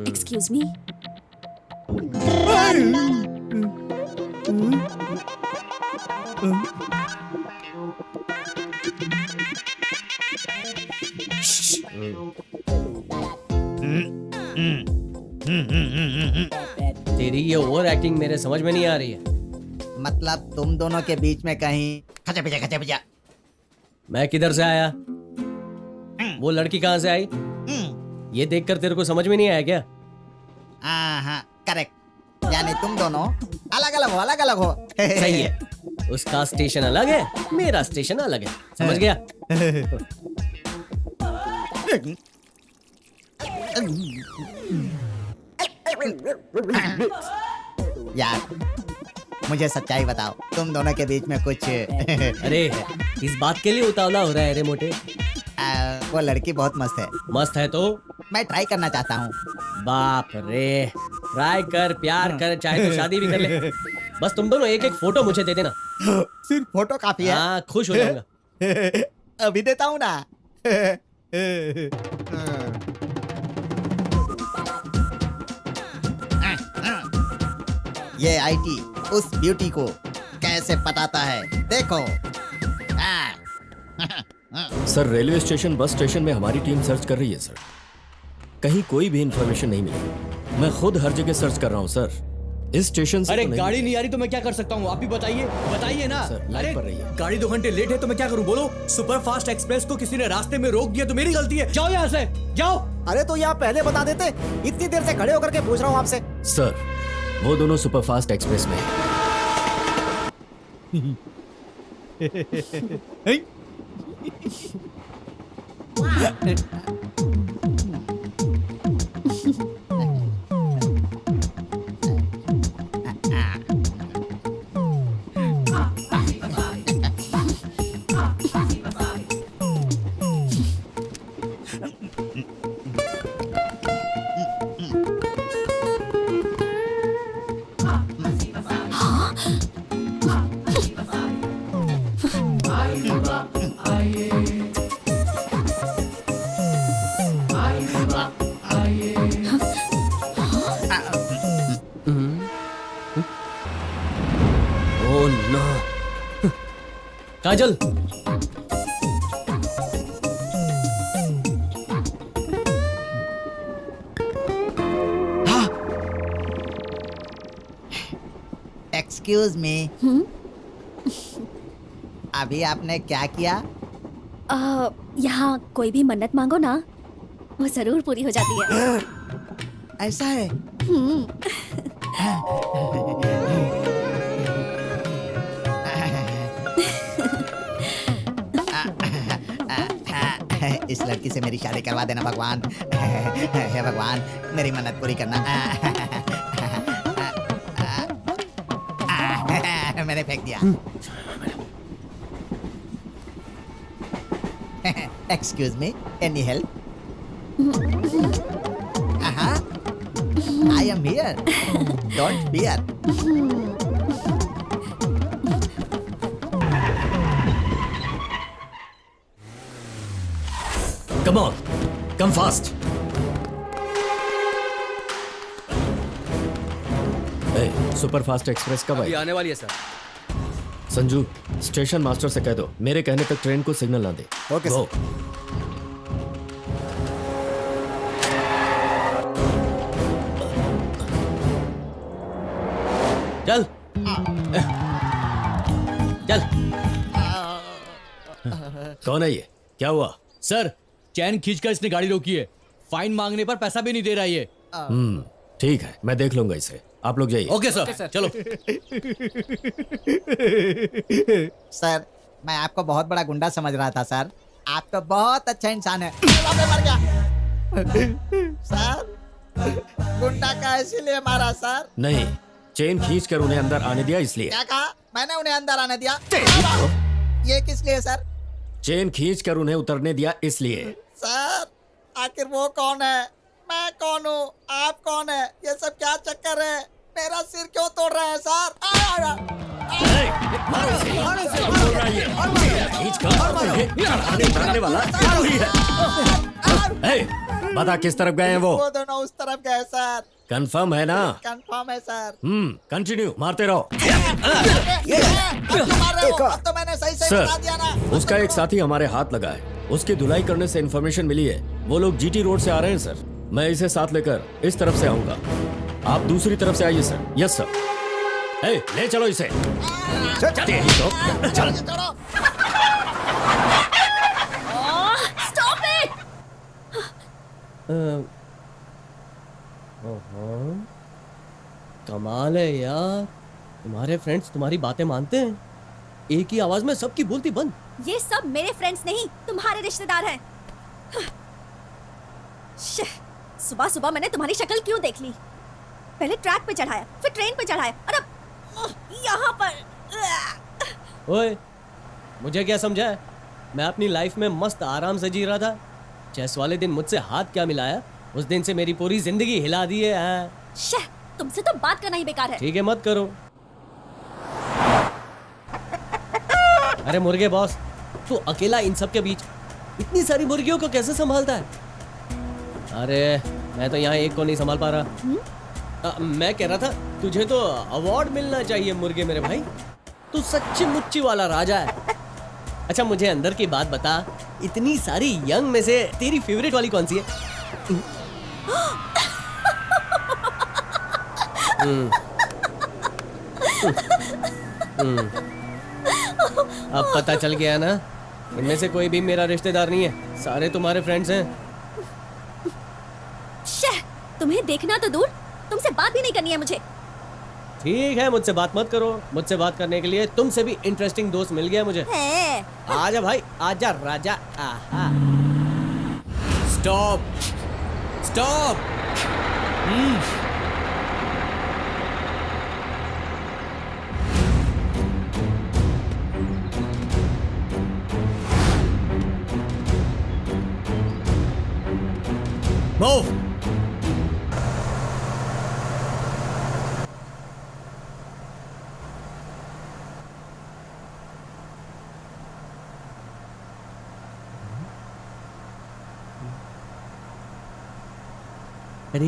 A: Excuse me.
B: तेरी ये ओवर एक्टिंग मेरे समझ में नहीं आ रही है।
H: मतलब तुम दोनों के बीच में कहीं खचा पिचा।
B: मैं किधर से आया? वो लड़की कहाँ से आई? ये देखकर तेरे को समझ में नहीं आया क्या?
H: हाँ, करेक्ट। यानी तुम दोनों अलग अलग हो।
B: सही है। उसका स्टेशन अलग है, मेरा स्टेशन अलग है। समझ गया?
H: यार मुझे सच्चाई बताओ, तुम दोनों के बीच में कुछ
B: अरे इस बात के लिए उतावला हो रहा है रे मोटे?
H: वो लड़की बहुत मस्त है।
B: मस्त है तो
H: मैं ट्राई करना चाहता हूँ।
B: बाप रे, ट्राई कर, प्यार कर, चाहे तो शादी भी कर ले। बस तुम दोनों एक एक फोटो मुझे दे देना।
H: सिर्फ फोटो काफी है?
B: हाँ, खुश हो जाऊंगा।
H: अभी देता हूँ ना। ये आईटी उस ब्यूटी को कैसे पटाता है, देखो।
I: Sir, railway station, bus station में हमारी टीम सर्च कर रही है सर। कहीं कोई भी इंफॉर्मेशन नहीं मिली। मैं खुद हर जगह सर्च कर रहा हूँ सर। इस स्टेशन से
F: अरे
I: तो
F: गाड़ी नहीं आ रही तो मैं क्या कर सकता हूँ? आप ही बताइए ना।
I: सर, लाइन पर रहिए।
F: गाड़ी 2 घंटे लेट है तो मैं क्या करूँ? बोलो। सुपर फास्ट एक्सप्रेस को किसी ने रास्ते में रोक दिया तो मेरी गलती है। जाओ यहाँ से, जाओ।
H: अरे तो यहाँ पहले बता देते, इतनी देर से खड़े होकर के पूछ रहा हूँ आपसे।
I: सर, वो दोनों सुपरफास्ट एक्सप्रेस में हैं।
B: Oh no. Kajal,
H: excuse me. अभी आपने क्या किया?
A: यहाँ कोई भी मन्नत मांगो ना, वो जरूर पूरी हो जाती है।
H: ऐसा है? इस लड़की से मेरी शादी करवा देना भगवान। हे भगवान, मेरी मन्नत पूरी करना। मैंने फेंक दिया। Excuse me, any help? I am here, don't fear.
I: Come on, come fast. Superfast express कब आई?
B: आने वाली है सर।
I: संजू, स्टेशन मास्टर से कह दो मेरे कहने तक ट्रेन को सिग्नल ना दे।
G: Okay
I: Go.
G: सर।
B: चल चल।
I: कौन है ये? क्या हुआ?
C: सर चैन खींचकर इसने गाड़ी रोकी है, फाइन मांगने पर पैसा भी नहीं दे रहा है ये।
I: ठीक है, मैं देख लूंगा इसे। आप लोग जाइए।
B: ओके सर, चलो।
H: सर मैं आपको बहुत बड़ा गुंडा समझ रहा था सर, आप तो बहुत अच्छा इंसान है। मर गया सर, गुंडा का इसीलिए मारा सर।
I: नहीं, चेन खींचकर उन्हें अंदर आने दिया इसलिए।
H: क्या कहा? मैंने उन्हें अंदर आने दिया? ये किस लिए सर?
I: चेन खींचकर उन्हें उतरने दिया इसलिए।
H: सर आखिर वो कौन है, मैं कौन हूँ, आप कौन है, ये सब क्या चक्कर है? मेरा सिर क्यों तोड़ रहे हैं सर?
I: बता किस तरफ गए हैं वो?
H: वो दोनों उस तरफ गए सर।
I: कंफर्म है ना?
H: कंफर्म है सर।
I: कंटिन्यू मारते रहो।
H: अब तो मार रहे हो, अब तो मैंने सही सही बता दिया ना।
I: सर, उसका एक साथी हमारे हाथ लगा है। उसकी धुलाई करने से इन्फॉर्मेशन मिली है वो लोग जीटी रोड से आ रहे हैं सर। मैं इसे साथ लेकर इस तरफ से आऊंगा, आप दूसरी तरफ से आइए सर। Yes sir. ले चलो इसे। चल।
A: Stop it.
B: कमाल है यार, तुम्हारे फ्रेंड्स तुम्हारी बातें मानते हैं। एक ही आवाज में सबकी बोलती बंद।
A: ये सब मेरे फ्रेंड्स नहीं, तुम्हारे रिश्तेदार हैं। सुबह सुबह मैंने तुम्हारी शक्ल क्यों देख ली? पहले ट्रैक पे चढ़ाया, फिर ट्रेन पे चढ़ाया, और अब यहाँ पर।
B: ओए, मुझे क्या समझा है? मैं अपनी लाइफ में मस्त आराम से जी रहा था। चेस वाले दिन मुझसे हाथ क्या मिलाया, उस दिन से मेरी पूरी जिंदगी हिला दी है।
A: तुमसे तो बात करना ही बेकार है।
B: ठीक है, मत करो। अरे मुर्गे बॉस, तू अकेला इन सब के बीच इतनी सारी मुर्गियों को कैसे संभालता है? अरे मैं तो यहाँ एक को नहीं संभाल पा रहा। मैं कह रहा था तुझे तो अवार्ड मिलना चाहिए मुर्गे मेरे भाई, तू सच्ची मुच्ची वाला राजा है। अच्छा मुझे अंदर की बात बता, इतनी सारी यंग में से तेरी फेवरेट वाली कौन सी है? अब पता चल गया ना, इनमें से कोई भी मेरा रिश्तेदार नहीं है, सारे तुम्हारे फ्रेंड्स हैं।
A: तुम्हें देखना तो दूर, तुमसे बात भी नहीं करनी है मुझे।
B: ठीक है, मुझसे बात मत करो। मुझसे बात करने के लिए तुमसे भी इंटरेस्टिंग दोस्त मिल गया मुझे। आजा भाई, आजा राजा। आहा।
C: Stop stop. मूव।
B: अरे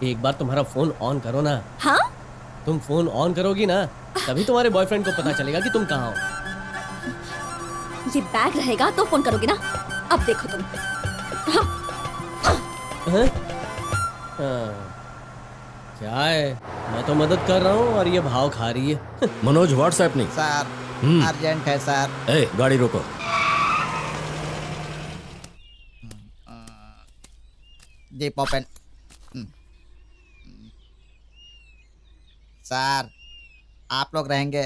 B: एक बार तुम्हारा फोन ऑन करो ना।
A: हाँ?
B: तुम फोन ऑन करोगी ना, तभी तुम्हारे बॉयफ्रेंड को पता चलेगा कि तुम कहाँ हो।
A: ये बैग रहेगा तो फोन करोगे ना। अब देखो तुम।
B: हाँ? क्या है, मैं तो मदद कर रहा हूँ और ये भाव खा रही है।
I: मनोज व्हाट्सएप नहीं
H: सर अर्जेंट है सर।
I: गाड़ी रोको।
H: जी पोपन। सर आप लोग रहेंगे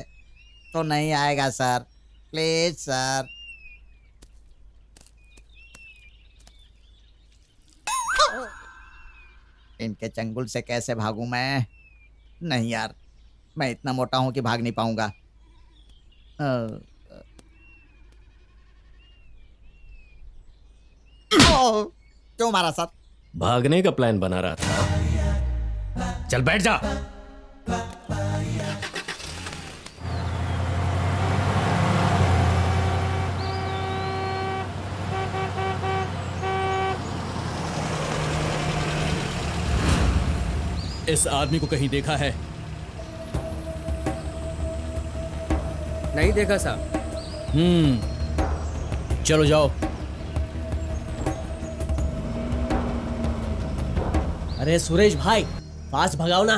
H: तो नहीं आएगा सर, प्लीज सर। इनके चंगुल से कैसे भागूं मैं? नहीं यार, मैं इतना मोटा हूं कि भाग नहीं पाऊंगा। क्यों मारा सर?
I: भागने का प्लान बना रहा था। चल बैठ जा।
C: इस आदमी को कहीं देखा है?
B: नहीं देखा साहब।
C: चलो जाओ।
B: अरे सुरेश भाई फास्ट भगाओ ना।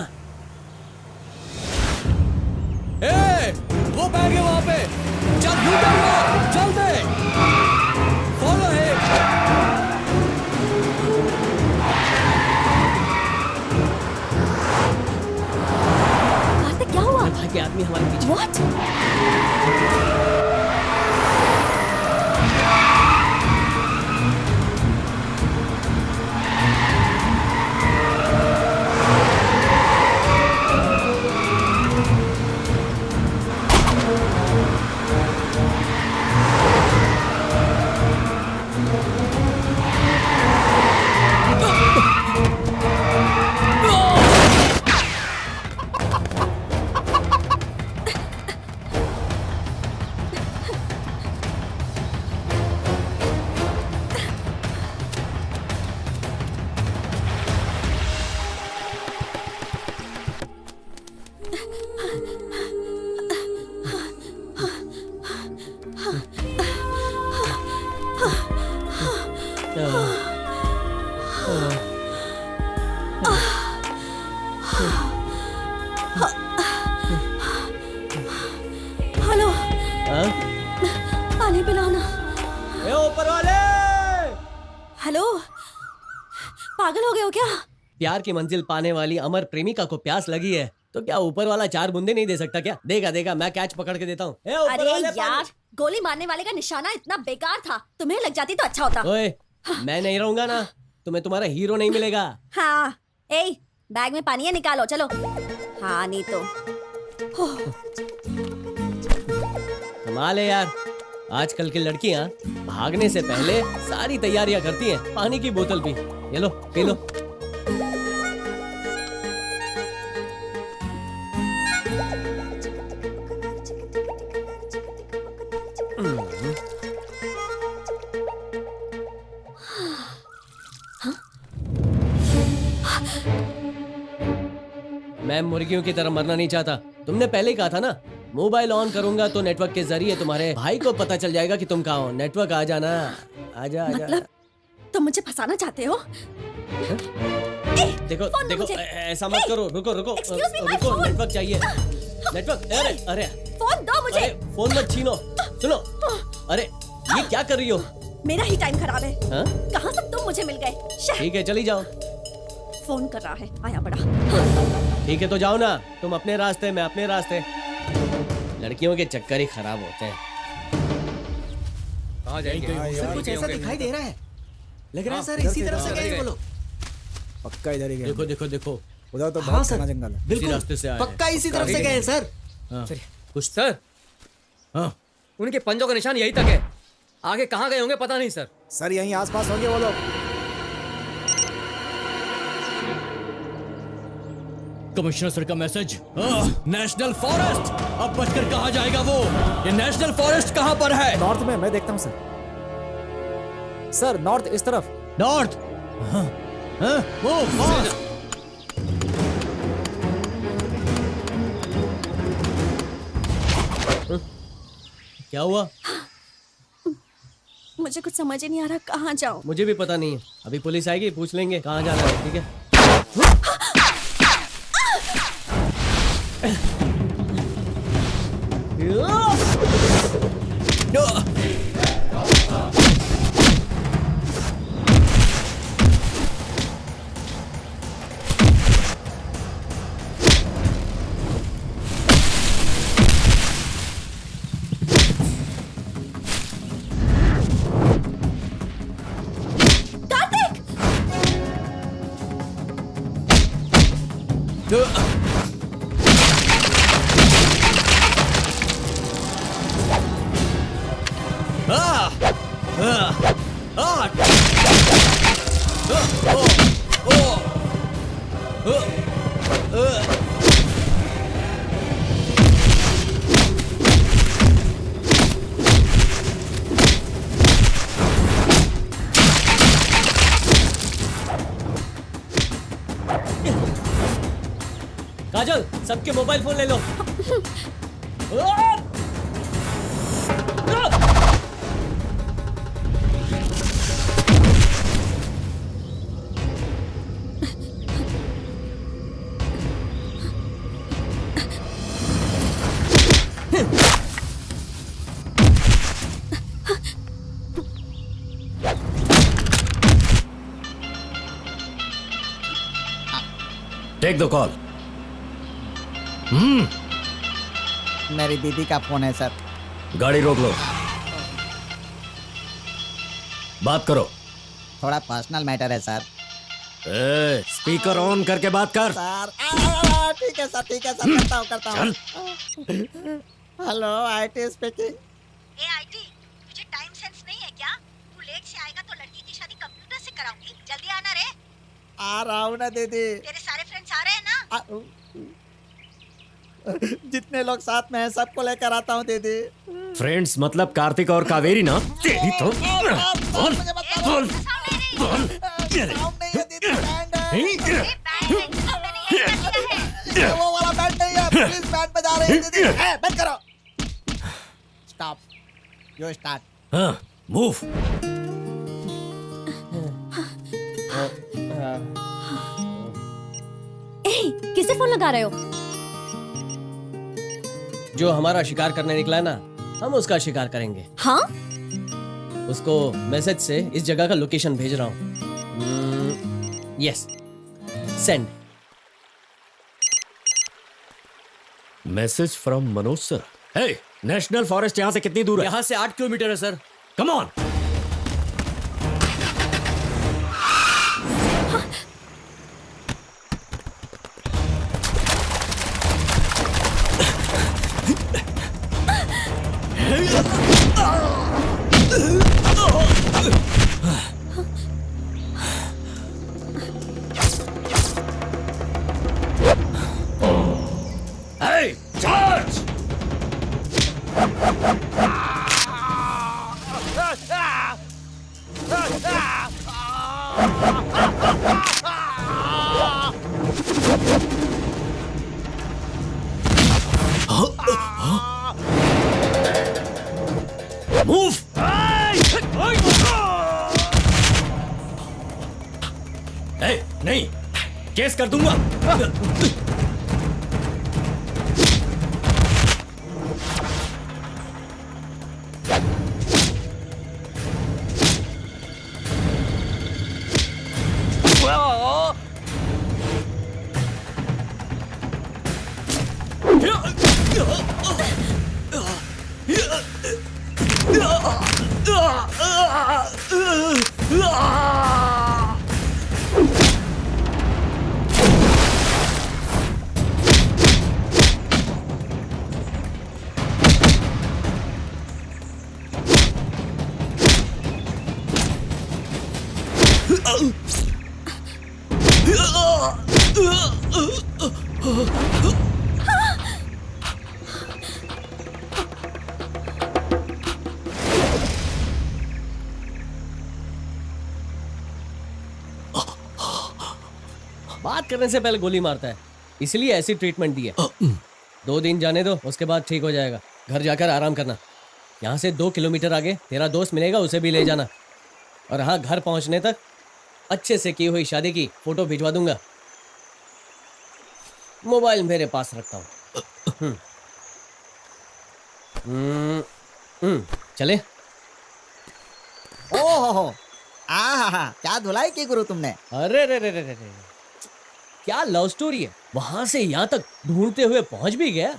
C: ए, वो बैग है वहां पे, चल लूटा हुआ, चल दे, फॉलो है।
A: कार्तिक क्या हुआ?
B: भाई के आदमी हमारे पीछे।
A: What? हेलो,
B: हाँ?
A: पानी पिलाना।
B: ए ऊपर वाले,
A: हेलो, पागल हो गए हो क्या?
B: प्यार की मंजिल पाने वाली अमर प्रेमिका को प्यास लगी है तो क्या ऊपर वाला 4 बूंदे नहीं दे सकता क्या? देगा देगा, मैं कैच पकड़ के देता हूँ।
A: अरे यार, गोली मारने वाले का निशाना इतना बेकार था, तुम्हें लग जाती तो अच्छा होता।
B: ओए, मैं नहीं रहूंगा ना, तुम्हें तुम्हारा हीरो नहीं मिलेगा।
A: हाँ, ए, बैग में पानी है, निकालो, चलो। हाँ नहीं तो।
B: कमाल है यार, आजकल की लड़कियां भागने से पहले सारी तैयारियां करती हैं। पानी की बोतल भी, ये लो, पी लो। मैं मुर्गियों की तरह मरना नहीं चाहता। तुमने पहले ही कहा था ना, मोबाइल ऑन करूंगा तो नेटवर्क के जरिए तुम्हारे भाई को पता चल जाएगा कि तुम कहाँ हो। नेटवर्क आ जाना, आजा आजा।
A: मतलब तुम मुझे फंसाना चाहते हो?
B: देखो
A: फोन दो
B: देखो,
A: मुझे।
B: ऐसा मत करो, रुको रुको
A: Excuse me, my
B: रुको,
A: phone।
B: नेटवर्क चाहिए, नेटवर्क। अरे अरे
A: फोन दो मुझे।
B: अरे फोन मत छीनो, सुनो। अरे ये क्या कर रही हो?
A: मेरा ही टाइम खराब है।
B: हाँ?
A: कहाँ से तुम मुझे मिल गए? शह,
B: ठीक है चली जाओ।
A: फोन कर रहा है, आया बड़ा।
B: ठीक है तो जाओ ना, तुम अपने रास्ते, मैं अपने रास्ते। लड़कियों के चक्कर ही खराब होते हैं।
D: कहाँ जाएंगे?
J: सर कुछ ऐसा दिखाई दे रहा है, लग रहा है सर इसी तरफ से गए वो लोग।
G: पक्का इधर ही गए।
B: देखो देखो देखो,
G: उधर तो
J: हाँ
G: बहुत
J: सर,
G: घना जंगल है।
B: इसी
J: बिल्कुल
B: रास्ते से आए हैं।
J: पक्का इसी तरफ से गए हैं सर।
B: कुछ सर,
C: हाँ, उनके पंजों का निशान यही तक है, आगे कहाँ गए होंगे पता नहीं सर।
G: सर यहीं आसपास होंगे वो लोग।
C: कमिश्नर सर का मैसेज, नेशनल फॉरेस्ट। अब बचकर कहाँ जाएगा वो? ये नेशनल फॉरेस्ट कहाँ पर है?
G: नॉर्थ में, मैं देखता हूँ सर। सर नॉर्थ, इस तरफ।
C: नॉर्थ। वो फास्ट।
B: क्या हुआ?
A: मुझे कुछ समझ ही नहीं आ रहा, कहाँ जाऊँ?
B: मुझे भी पता नहीं है, अभी पुलिस आएगी, पूछ लेंगे कहाँ जाना है। ठीक है। काजल, सबके मोबाइल फोन ले लो।
I: Take the call.
H: मेरी दीदी का फोन है सर।
I: गाड़ी रोक लो, बात करो।
H: थोड़ा पर्सनल मैटर है सर।
I: स्पीकर ऑन करके बात कर।
H: सर ठीक है सर, ठीक है सर, करता हूँ। Hello, IT speaking.
A: A IT, तुझे टाइम सेंस नहीं है क्या? तू लेट से आएगा तो लड़की की शादी कंप्यूटर से कराऊंगी। जल्दी आना रे।
H: आ रहा हूँ ना दीदी।
A: तेरे सारे फ्रेंड्स आ रहे हैं ना?
H: जितने लोग साथ में हैं सबको लेकर आता हूँ दीदी।
I: फ्रेंड्स मतलब कार्तिक और कावेरी ना? तेरी तो बोल बोल बोल।
H: वो वाला बैंड नहीं है, पुलिस बैंड बजा रही है दीदी। बंद करो। Stop, you start.
I: हाँ, मूव।
A: किसे फोन लगा रहे हो?
B: जो हमारा शिकार करने निकला है ना, हम उसका शिकार करेंगे।
A: हाँ?
B: उसको मैसेज से इस जगह का लोकेशन भेज रहा हूँ। Yes, send.
I: Message from Manoj sir. Hey, national forest यहाँ से कितनी दूर है?
B: यहाँ से 8 किलोमीटर है sir.
I: Come on. Hey, charge! Move! Hey, नहीं, केस कर दूंगा।
B: बात करने से पहले गोली मारता है, इसलिए ऐसी ट्रीटमेंट दी है। 2 दिन जाने दो, उसके बाद ठीक हो जाएगा। घर जाकर आराम करना। यहाँ से 2 किलोमीटर आगे तेरा दोस्त मिलेगा, उसे भी ले जाना। और हाँ, घर पहुँचने तक अच्छे से की हुई शादी की फोटो भिजवा दूंगा। मोबाइल मेरे पास रखता हूँ। चले।
H: ओहो, क्या धुलाई की गुरु तुमने।
B: अरे रे रे रे रे रे, क्या लव स्टोरी है। वहां से यहाँ तक ढूंढते हुए पहुंच भी गया।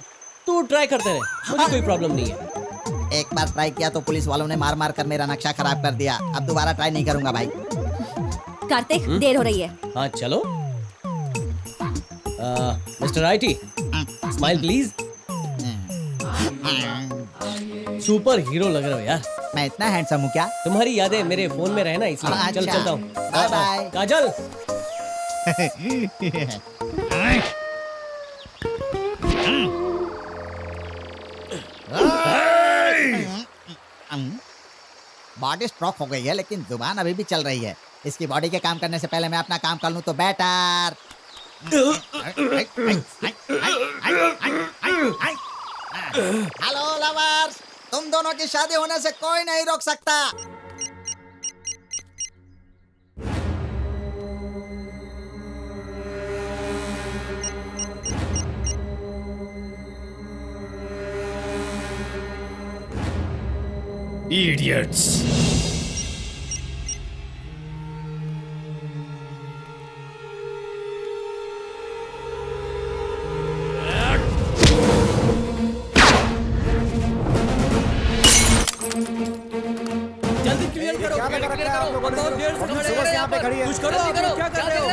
B: तू ट्राई करते रहे, मुझे कोई प्रॉब्लम नहीं है।
H: एक बार ट्राई किया तो पुलिस वालों ने मार मार कर मेरा नक्शा खराब कर दिया। अब दोबारा ट्राई नहीं करूंगा भाई।
A: कार्तिक, देर हो रही है।
B: हाँ चलो। Mister IT, smile please. Super hero लग रहे हो यार।
H: मैं इतना हैंडसम हूँ क्या?
B: तुम्हारी यादें मेरे फोन में रहना, इसलिए
H: अच्छा।
B: चल चलता हूँ।
H: Bye bye.
B: Kajal.
H: Body stroke हो गई है लेकिन जुबान अभी भी चल रही है। इसकी बॉडी के काम करने से पहले मैं अपना काम कर लूं तो बेटर। हेलो लवर्स, तुम दोनों की शादी होने से कोई नहीं रोक सकता।
I: Idiots!
G: रखा है आप लोगों ने? तुम सुबह से यहाँ पे खड़ी है।
B: कुछ करो, आप लोग क्या कर रहे हो?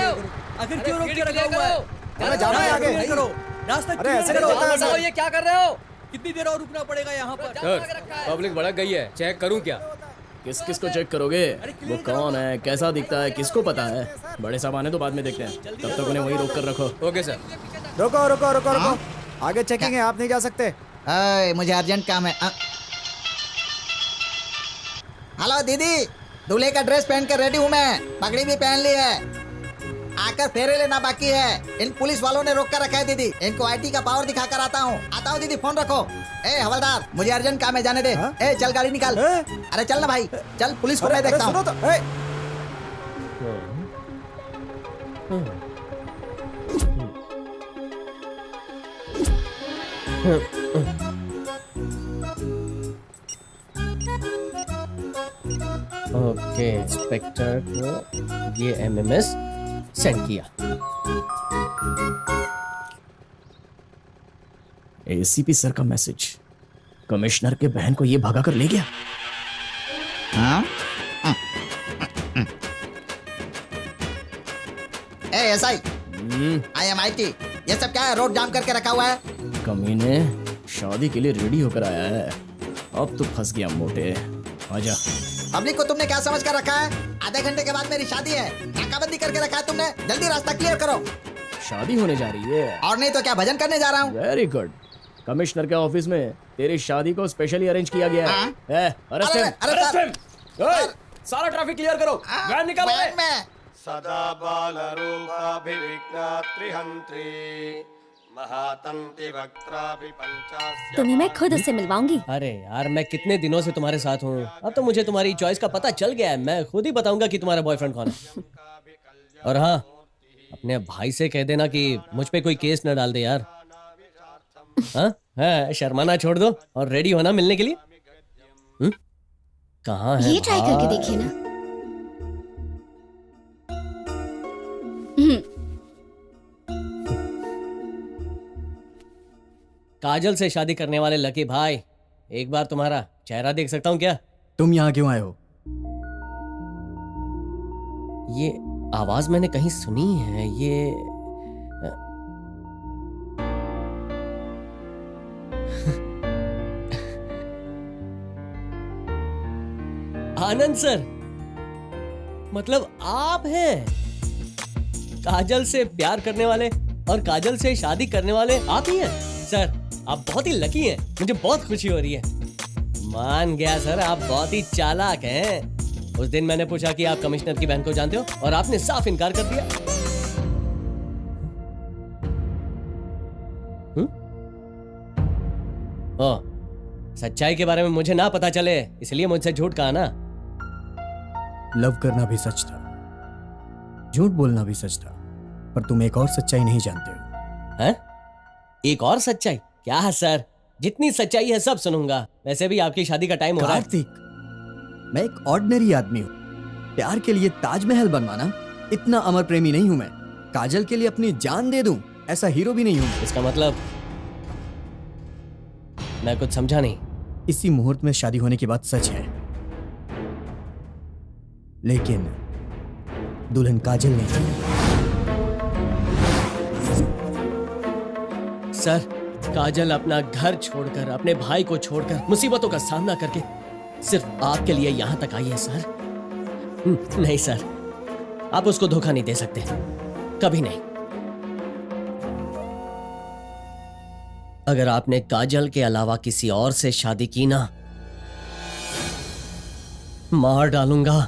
B: आखिर क्यों रोक के रखा हुआ है?
G: अरे जाना है आगे।
B: करो, रास्ता
G: अरे ऐसे नहीं होता है सर।
F: ये क्या कर रहे हो?
B: कितनी देर और रुकना पड़ेगा यहाँ पर?
C: सर पब्लिक भड़क गई है, चेक करूं क्या? किस किस को चेक करोगे? वो कौन है, कैसा दिखता है, किसको पता है? बड़े साहब आने तो बाद में देखते हैं, तब तक उन्हें वहीं रोक कर रखो। Okay sir.
G: रुको रुको रुको रुको, आगे चेकिंग है, आप नहीं जा सकते।
H: मुझे अर्जेंट काम है। हेलो दीदी, दूल्हे का ड्रेस पहन कर रेडी हूँ मैं, पगड़ी भी पहन ली है, आकर फेरे लेना बाकी है। इन पुलिस वालों ने रोक कर रखा है दीदी, इनको आईटी का पावर दिखाकर आता हूँ दीदी, फोन रखो। ए हवलदार, मुझे अर्जेंट काम है, जाने दे। ए चल गाड़ी निकाल। अरे चल ना भाई, चल पुलिस को मैं देखता हूँ।
B: ओके, इंस्पेक्टर को ये एमएमएस सेंड किया।
C: एसीपी सर का मैसेज, कमिश्नर के बहन को ये भगा कर ले गया।
H: एसआई, आई एम आईटी, ये सब क्या है? रोड जाम करके रखा हुआ है।
C: कमीने शादी के लिए रेडी होकर आया है, अब तो फंस गया मोटे। आजा।
H: पब्लिक को तुमने क्या समझ कर रखा है? आधे घंटे के बाद मेरी शादी है, नाकाबंदी करके रखा है तुमने, जल्दी रास्ता क्लियर करो।
C: शादी होने जा रही है?
H: और नहीं तो क्या, भजन करने जा रहा हूँ।
C: Very good. कमिश्नर के ऑफिस में तेरी शादी को स्पेशली अरेंज किया गया है। Arrest him, arrest him. ओए, सारा ट्रैफिक क्लियर करो, वैन निकालो।
H: वैन में
K: सदा बालरूपाभिविघ्ना त्रिहंत्री महातंति वक्त्राभि पंचास्य।
A: तुम्हें मैं खुद उससे मिलवाऊंगी।
B: अरे यार, मैं कितने दिनों से तुम्हारे साथ हूँ, अब तो मुझे तुम्हारी चॉइस का पता चल गया है। मैं खुद ही बताऊंगा कि तुम्हारा बॉयफ्रेंड कौन है। और हाँ, अपने भाई से कह देना कि मुझ पे कोई केस न डाल दे यार। हाँ हाँ, शर्माना छोड़ दो और रेडी होना मिलने के लिए। कहाँ है?
E: ये ट्राई करके देखिए ना।
B: काजल से शादी करने वाले लकी भाई, एक बार तुम्हारा चेहरा देख सकता हूँ क्या?
J: तुम यहाँ क्यों आए हो?
B: ये आवाज मैंने कहीं सुनी है। ये आनंद सर, मतलब आप हैं? काजल से प्यार करने वाले और काजल से शादी करने वाले आप ही हैं? सर, आप बहुत ही लकी हैं, मुझे बहुत खुशी हो रही है। मान गया सर, आप बहुत ही चालाक हैं। उस दिन मैंने पूछा कि आप कमिश्नर की बहन को जानते हो और आपने साफ इनकार कर दिया। ओ, सच्चाई के बारे में मुझे ना पता चले, इसलिए मुझसे झूठ कहा ना?
J: लव करना भी सच था, झूठ बोलना भी सच था, पर तुम एक और सच्चाई नहीं जानते हो।
B: हैं? एक और सच्चाई? क्या है सर, जितनी सच्चाई है सब सुनूंगा। वैसे भी आपकी शादी का टाइम हो रहा है।
J: कार्तिक, मैं एक ऑर्डिनरी आदमी हूँ, प्यार के लिए ताजमहल बनवाना इतना अमर प्रेमी नहीं हूँ मैं। काजल के लिए अपनी जान दे दूं ऐसा हीरो भी नहीं हूँ।
B: इसका मतलब? मैं कुछ समझा नहीं।
J: इसी मुहूर्त में शादी होने की बात सच है, लेकिन दुल्हन काजल नहीं है।
B: सर, काजल अपना घर छोड़कर, अपने भाई को छोड़कर, मुसीबतों का सामना करके सिर्फ आपके लिए यहां तक आई है सर। नहीं सर, आप उसको धोखा नहीं दे सकते, कभी नहीं। अगर आपने काजल के अलावा किसी और से शादी की ना, मार डालूंगा।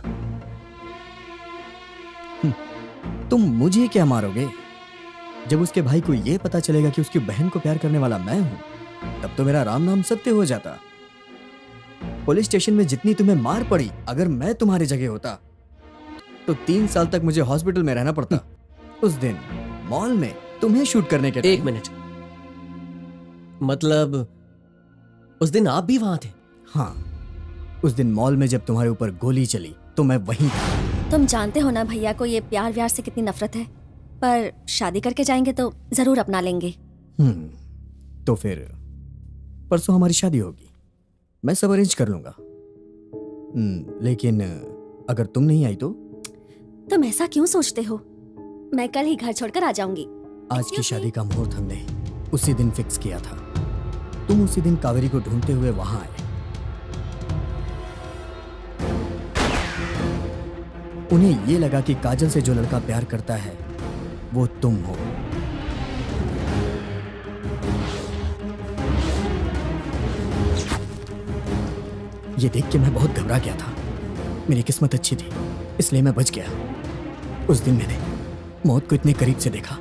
J: तुम मुझे क्या मारोगे? जब उसके भाई को यह पता चलेगा कि उसकी बहन को प्यार करने वाला मैं हूं, तब तो मेरा राम नाम सत्य हो जाता। पुलिस स्टेशन में जितनी तुम्हें मार पड़ी, अगर मैं तुम्हारी जगह होता तो 3 साल तक मुझे हॉस्पिटल में रहना पड़ता। उस दिन मॉल में तुम्हें शूट करने के।
B: एक मिनट, मतलब उस दिन आप भी वहां थे?
J: हाँ, उस दिन मॉल में जब तुम्हारे ऊपर गोली चली तो मैं वहीं था।
A: तुम जानते हो ना भैया को ये प्यार व्यार से कितनी नफरत है, पर शादी करके जाएंगे तो जरूर अपना लेंगे।
J: तो फिर परसों हमारी शादी होगी, मैं सब अरेंज कर लूंगा। लेकिन अगर तुम नहीं आई तो
A: तुम ऐसा क्यों सोचते हो? मैं कल ही घर छोड़कर आ जाऊंगी।
J: आज की शादी का मुहूर्त हमने उसी दिन फिक्स किया था। तुम उसी दिन कावेरी को ढूंढते हुए वहां आए। उन्हें ये लगा कि काजल से जो लड़का प्यार करता है वो तुम हो। ये देख के मैं बहुत घबरा गया था। मेरी किस्मत अच्छी थी, इसलिए मैं बच गया। उस दिन मैंने मौत को इतने करीब से देखा।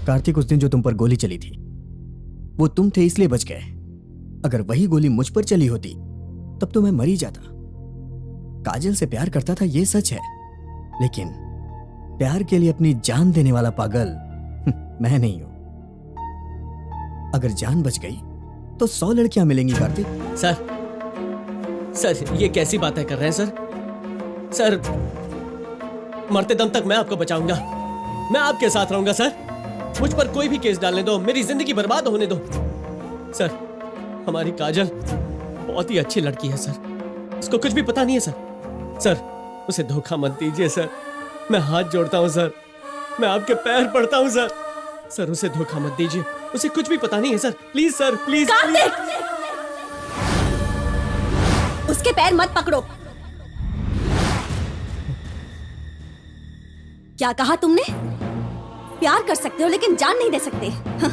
J: कार्तिक, उस दिन जो तुम पर गोली चली थी वो तुम थे, इसलिए बच गए। अगर वही गोली मुझ पर चली होती तब तो मैं मर ही जाता। काजल से प्यार करता था, ये सच है, लेकिन प्यार के लिए अपनी जान देने वाला पागल मैं नहीं हूं। अगर जान बच गई तो 100 लड़कियां मिलेंगी कार्तिक।
B: सर ये कैसी बातें कर रहे हैं सर? सर मरते दम तक मैं आपको बचाऊंगा, मैं आपके साथ रहूंगा सर। मुझ पर कोई भी केस डालने दो, मेरी जिंदगी बर्बाद होने दो। सर हमारी काजल बहुत ही अच्छी लड़की है सर, उसको कुछ भी पता नहीं है सर। सर उसे धोखा मत दीजिए सर, मैं हाथ जोड़ता हूं सर, मैं आपके पैर पड़ता हूं सर। सर उसे धोखा मत दीजिए, उसे कुछ भी पता नहीं है सर, प्लीज सर, प्लीज।
A: उसके पैर मत पकड़ो। क्या कहा तुमने? प्यार कर सकते हो लेकिन जान नहीं दे सकते। हाँ।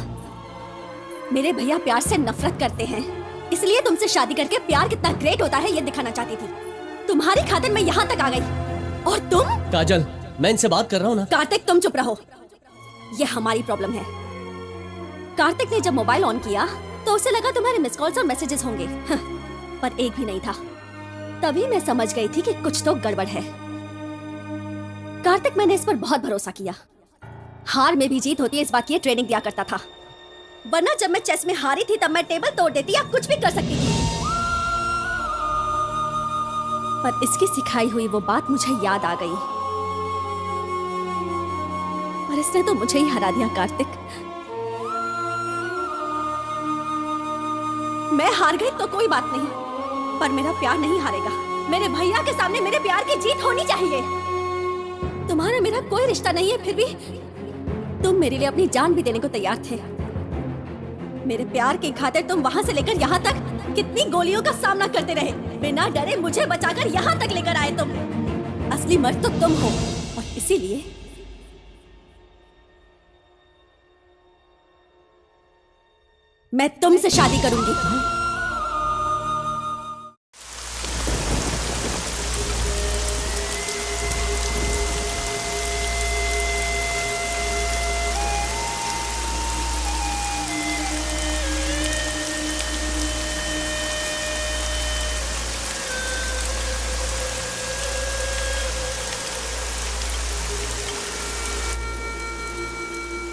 A: मेरे भैया प्यार से नफरत करते हैं, इसलिए तुमसे शादी करके प्यार कितना ग्रेट होता है ये दिखाना चाहती थी। तुम्हारी खातिर मैं यहाँ तक आ गई, और तुम?
B: काजल मैं इनसे बात कर रहा हूँ ना।
A: कार्तिक तुम चुप रहो, ये हमारी प्रॉब्लम है। कार्तिक ने जब मोबाइल ऑन किया तो उसे लगा तुम्हारे मिस कॉल्स और मैसेजेस होंगे, हाँ, पर एक भी नहीं था। तभी मैं समझ गई थी कि कुछ तो गड़बड़ है। कार्तिक, मैंने इस पर बहुत भरोसा किया। हार में भी जीत होती है इस बात की ट्रेनिंग दिया करता था, वरना जब मैं चेस में हारी थी तब मैं टेबल तोड़ देती या कुछ भी कर सकती थी। पर इसकी सिखाई हुई वो बात मुझे याद आ गई, और इसने तो मुझे ही हरा दिया। कार्तिक, मैं हार गई तो कोई बात नहीं, पर मेरा प्यार नहीं हारेगा। मेरे भैया के सामने मेरे प्यार की जीत होनी चाहिए। तुम्हारा मेरा कोई रिश्ता नहीं है, फिर भी तुम मेरे लिए अपनी जान भी देने को तैयार थे। मेरे प्यार की खातिर तुम वहां से लेकर यहाँ तक कितनी गोलियों का सामना करते रहे। बिना डरे मुझे बचाकर यहाँ तक लेकर आए तुम। असली मर्द तो तुम हो, और इसीलिए मैं तुमसे शादी करूंगी।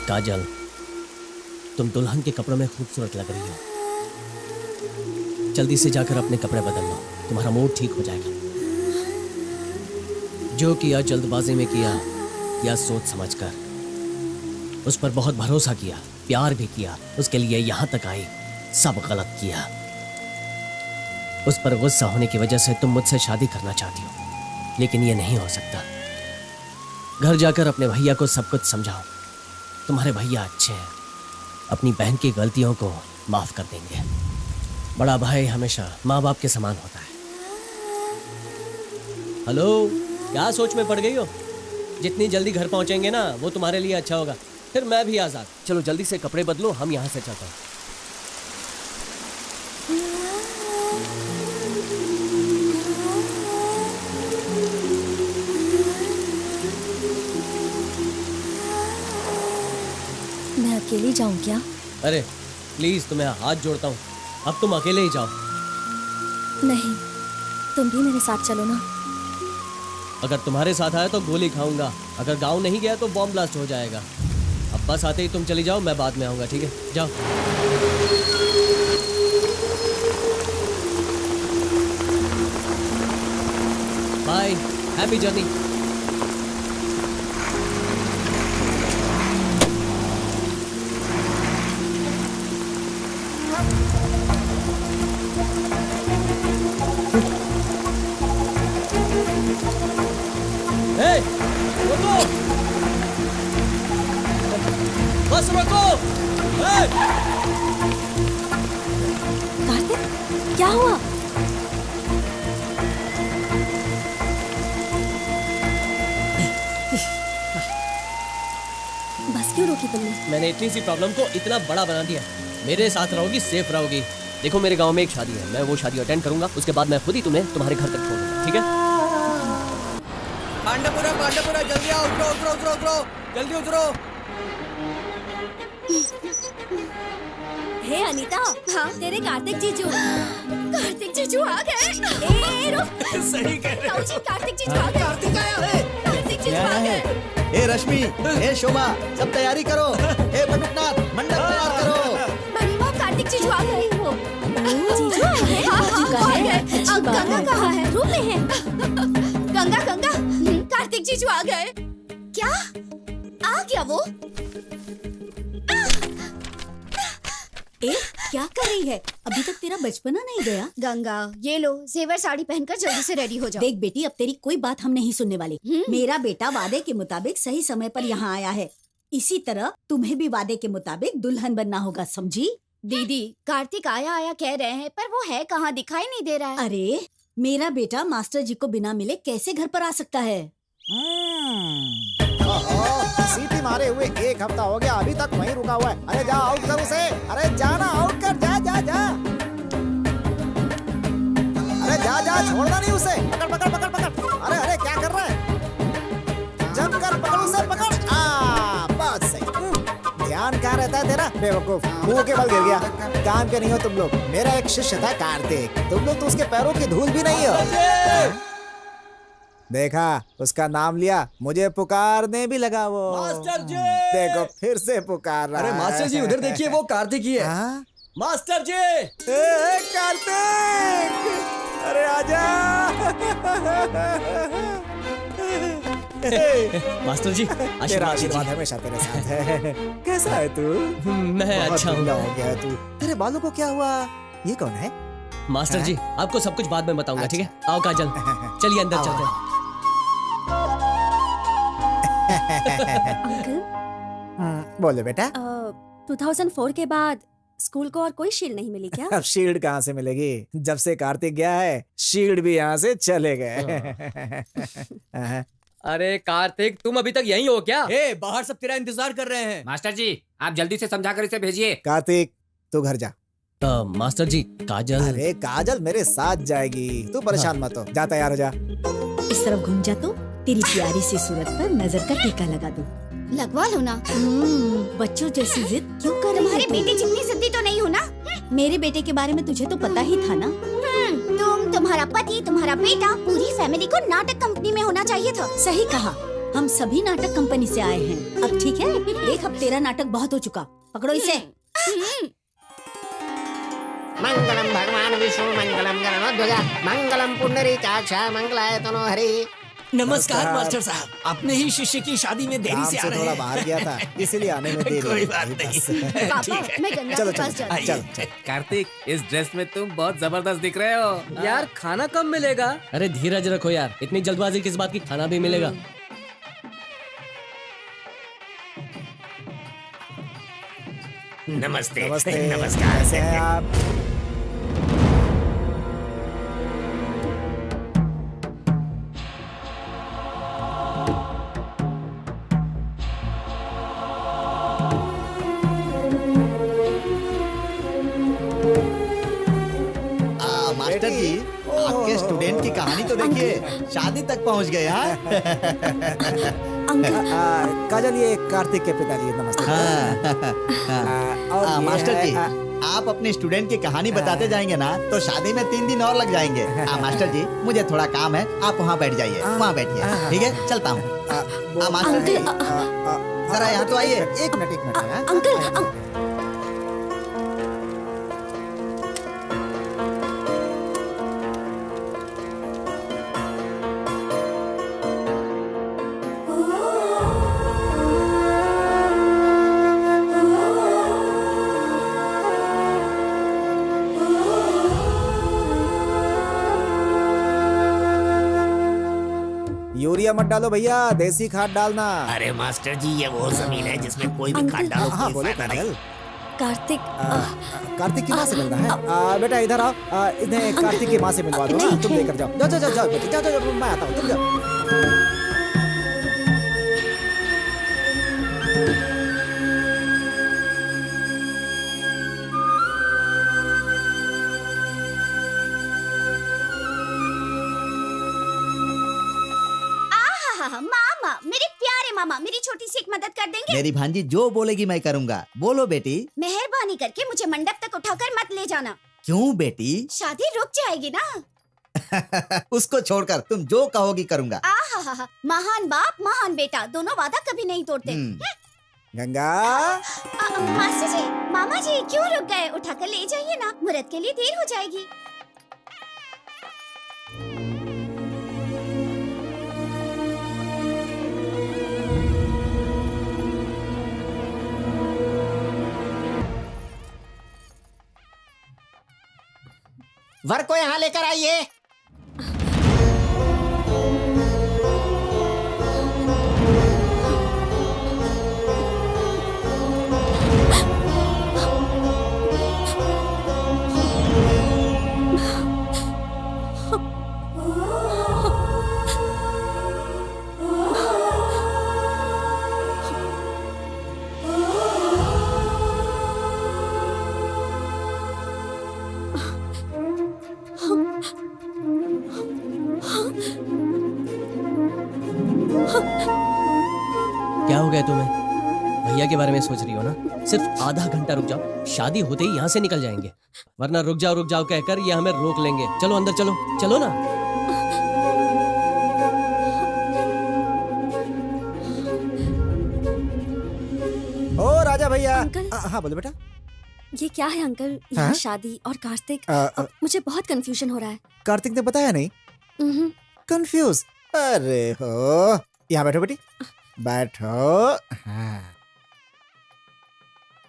B: काजल, तुम दुल्हन के कपड़ों में खूबसूरत लग रही हो। जल्दी से जाकर अपने कपड़े बदल लो, तुम्हारा मूड ठीक हो जाएगा। जो किया जल्दबाजी में किया या सोच समझकर, उस पर बहुत भरोसा किया, प्यार भी किया, उसके लिए यहाँ तक आई, सब गलत किया। उस पर गुस्सा होने की वजह से तुम मुझसे शादी करना चाहती हो, लेकिन ये नहीं हो सकता। घर जाकर अपने भैया को सब कुछ समझाओ। तुम्हारे भैया अच्छे हैं, अपनी बहन की गलतियों को माफ कर देंगे। बड़ा भाई हमेशा माँ बाप के समान होता है। हेलो, क्या सोच में पड़ गई हो? जितनी जल्दी घर पहुंचेंगे ना वो तुम्हारे लिए अच्छा होगा, फिर मैं भी आजाद। चलो जल्दी से कपड़े बदलो, हम यहाँ से चलते हैं।
A: मैं अकेली जाऊं क्या?
B: अरे प्लीज, तुम्हें हाथ जोड़ता हूँ, अब तुम अकेले ही जाओ।
A: नहीं, तुम भी मेरे साथ चलो ना।
B: अगर तुम्हारे साथ आया तो गोली खाऊंगा, अगर गांव नहीं गया तो बॉम्ब ब्लास्ट हो जाएगा। अब बस आते ही तुम चली जाओ, मैं बाद में आऊंगा, ठीक है? जाओ। Bye, happy journey.
A: कार्तिक क्या हुआ? बस क्यों रोकी तुमने?
B: मैंने इतनी सी प्रॉब्लम को इतना बड़ा बना दिया। मेरे साथ रहोगी, सेफ रहोगी। देखो मेरे गांव में एक शादी है, मैं वो शादी अटेंड करूंगा, उसके बाद मैं खुद ही तुम्हें तुम्हारे घर तक छोड़ दूंगा, ठीक है?
F: पांडपुरा पांडपुरा जल्दी आओ, उतरो उतरो उतरो उतरो, जल्दी उतरो।
A: हे अनीता, हाँ तेरे कार्तिक जीजू। कार्तिक जीजू आ गए। ए रुक।
F: सही कह रहे
A: ताऊ जी, कार्तिक जीजू आ गए।
F: कार्तिक आया है।
A: कार्तिक जीजू आ गए।
H: ए रश्मि, ए शोभा, सब तैयारी करो। ए बटुकनाथ, मंडप तैयार करो।
A: बड़ी माँ, कार्तिक जीजू आ गए। वो जीजू आए हैं? हाँ, आ गए। अब गंगा कहाँ है? रूम में है। गंगा गंगा, कार्तिक जीजू आ गए। क्या आ गया वो? ए, क्या कर रही है? अभी तक तेरा बचपना नहीं गया?
E: गंगा, ये लो जेवर साड़ी पहनकर जल्दी से रेडी हो जाओ।
A: देख बेटी, अब तेरी कोई बात हम नहीं सुनने वाले। मेरा बेटा वादे के मुताबिक सही समय पर यहाँ आया है। इसी तरह तुम्हें भी वादे के मुताबिक दुल्हन बनना होगा, समझी?
E: दीदी, कार्तिक आया आया कह रहे हैं, पर वो है कहाँ, दिखाई नहीं दे रहा है।
A: अरे मेरा बेटा मास्टर जी को बिना मिले कैसे घर पर आ सकता है?
G: सीटी मारे हुए 1 हफ्ता हो गया, अभी तक वहीं रुका हुआ है। अरे जा, आउट कर उसे। अरे जाना, आउट कर, जा जा जा। अरे जा जा, छोड़ना नहीं उसे। पकड़ पकड़ पकड़ पकड़। अरे अरे क्या कर रहा है? जम कर पकड़ उसे, पकड़। बस सही। ध्यान कहाँ रहता है तेरा? बेवकूफ, मुंह के बल गिर गया। काम के नहीं हो तुम लोग। मेरा एक शिष्य था कार्तिक, तुम लोग तो उसके पैरों की धूल भी नहीं हो। देखा, उसका नाम लिया, मुझे पुकारने भी लगा वो।
F: मास्टर जी!
G: देखो फिर से पुकार रहा है।
F: अरे मास्टर जी, उधर देखिए, वो कार्तिक ही है।
G: हाँ?
F: मास्टर जी!
G: ए, कार्तिक! अरे आजा!
B: मास्टर जी,
G: तेरा
B: आशीर्वाद
G: आशीर्वाद
B: दीजिए।
G: हमेशा तेरे साथ है। कैसा है तू?
B: मैं
G: बहुत
B: अच्छा
G: धुंधला
B: हूँ।
G: हो गया है तू। तेरे बालों को क्या हुआ? ये कौन है?
B: मास्टर जी, आपको सब कुछ बाद में बताऊंगा, ठीक है? आओ काजल, चलिए अंदर चलते हैं।
A: अंकल,
G: बोले बेटा।
A: 2004 के बाद स्कूल को और कोई शील्ड नहीं मिली क्या?
G: अब शील्ड कहाँ से मिलेगी? जब से कार्तिक गया है, शील्ड भी यहाँ से चले गए।
C: अरे कार्तिक, तुम अभी तक यहीं हो क्या?
F: ए, बाहर सब तेरा इंतजार कर रहे हैं।
D: मास्टर जी, आप जल्दी से समझाकर इसे भेजिए।
G: कार्तिक, तू घर जा।
B: मास्टर जी, काजल।
G: अरे काजल मेरे साथ जाएगी, तू परेशान मत हो। जा, तैयार हो जा।
A: इस तरफ घूम जा तो तेरी प्यारी सी सूरत पर नजर का टीका लगा दूं।
E: लगवा लो ना।
A: बच्चों जैसी जिद क्यों कर रही
E: तुम्हारे
A: है?
E: बेटे जितनी जिद्दी तो नहीं हो ना।
A: मेरे बेटे के बारे में तुझे तो पता ही था ना।
E: तुम, तुम्हारा पति, तुम्हारा बेटा, पूरी फैमिली को नाटक कंपनी में होना चाहिए था।
A: सही कहा, हम सभी नाटक कंपनी से आए हैं। अब ठीक है, देख अब तेरा नाटक बहुत हो चुका। पकड़ो इसे।
L: मंगलम भगवान विष्णु मंगलम गणध्वज मंगलम पुंडरीकाक्ष मंगलाय तनो हरि।
F: नमस्कार मास्टर साहब, अपने ही शिष्य की शादी में देरी
G: काम
F: से आ
G: से
F: रहे
G: थोड़ा
F: हैं।
G: बाहर गया था, इसलिए आने में देरी
F: कोई
G: हुई।
F: बात नहीं।
E: पापा, मैं गंगा
G: चलो
E: के पास
G: चलो
E: जाती
G: चलो
E: हूँ।
G: चलो।
D: कार्तिक, इस ड्रेस में तुम बहुत जबरदस्त दिख रहे हो।
C: यार खाना कब मिलेगा?
B: अरे धीरज रखो यार, इतनी जल्दबाजी किस बात की? खाना भी मिलेगा।
F: नमस्ते।
G: नमस्ते।
F: नमस्कार।
G: कैसे हैं आप?
H: मास्टर जी, आपके स्टूडेंट की कहानी तो देखिए, शादी तक पहुंच गए। हाँ?
G: काजल, ये कार्तिक के पिताजी, नमस्ते। और ये
H: मास्टर
G: है,
H: जी, आप अपने स्टूडेंट की कहानी बताते जाएंगे ना, तो शादी में 3 दिन और लग जाएंगे। मास्टर जी, मुझे थोड़ा काम है, आप वहाँ बैठ जाइए। वहाँ बैठिए, ठीक है? चलता हूँ। मास्टर जी, जरा यहाँ तो आइए।
G: एक मिनट। हाँ?
A: अंकल,
G: यूरिया मत डालो भैया, देसी खाद डालना।
L: अरे मास्टर जी, ये वो जमीन है जिसमें कोई भी खाद डालो
G: हाँ
L: कोई
G: बोलो
L: फायदा नहीं।
G: काजल।
A: कार्तिक
G: कार्तिक की माँ से मिलना है। बेटा इधर आओ, इन्हें कार्तिक की माँ से मिलवा दो। हाँ, तुम लेकर जाओ। जाओ जाओ जाओ जाओ बेटी, जाओ जाओ जाओ, मैं आता हूँ, तुम जाओ।
E: मामा, मेरे प्यारे मामा, मेरी छोटी सी एक मदद कर देंगे?
H: मेरी भांजी जो बोलेगी मैं करूँगा। बोलो बेटी।
E: मेहरबानी करके मुझे मंडप तक उठाकर मत ले जाना।
H: क्यों बेटी?
E: शादी रुक जाएगी ना।
H: उसको छोड़कर तुम जो कहोगी करूँगा।
E: आहा, महान बाप महान बेटा, दोनों वादा कभी नहीं तोड़ते।
G: गंगा,
E: मास्टर जी, मामा जी क्यों रुक गए? उठाकर ले जाइए ना, मुहूर्त के लिए देर हो जाएगी।
L: वर को यहाँ लेकर आइए।
B: क्या हो गया तुम्हें? भैया के बारे में सोच रही हो ना? सिर्फ आधा घंटा रुक जाओ, शादी होते ही यहाँ से निकल जाएंगे, वरना रुक जाओ कहकर ये हमें रोक लेंगे। चलो अंदर चलो, चलो ना।
G: ओ राजा भैया।
A: अंकल।
G: हाँ बोलो बेटा।
A: ये क्या है अंकल? यहाँ
G: हाँ?
A: शादी और कार्तिक, मुझे बहुत कंफ्यूजन हो रहा है।
G: कार्तिक ने बताया नहीं?
A: उहुं।
G: कंफ्यूज? अरे हो, यहाँ बैठो बेटी, बैठो। हाँ।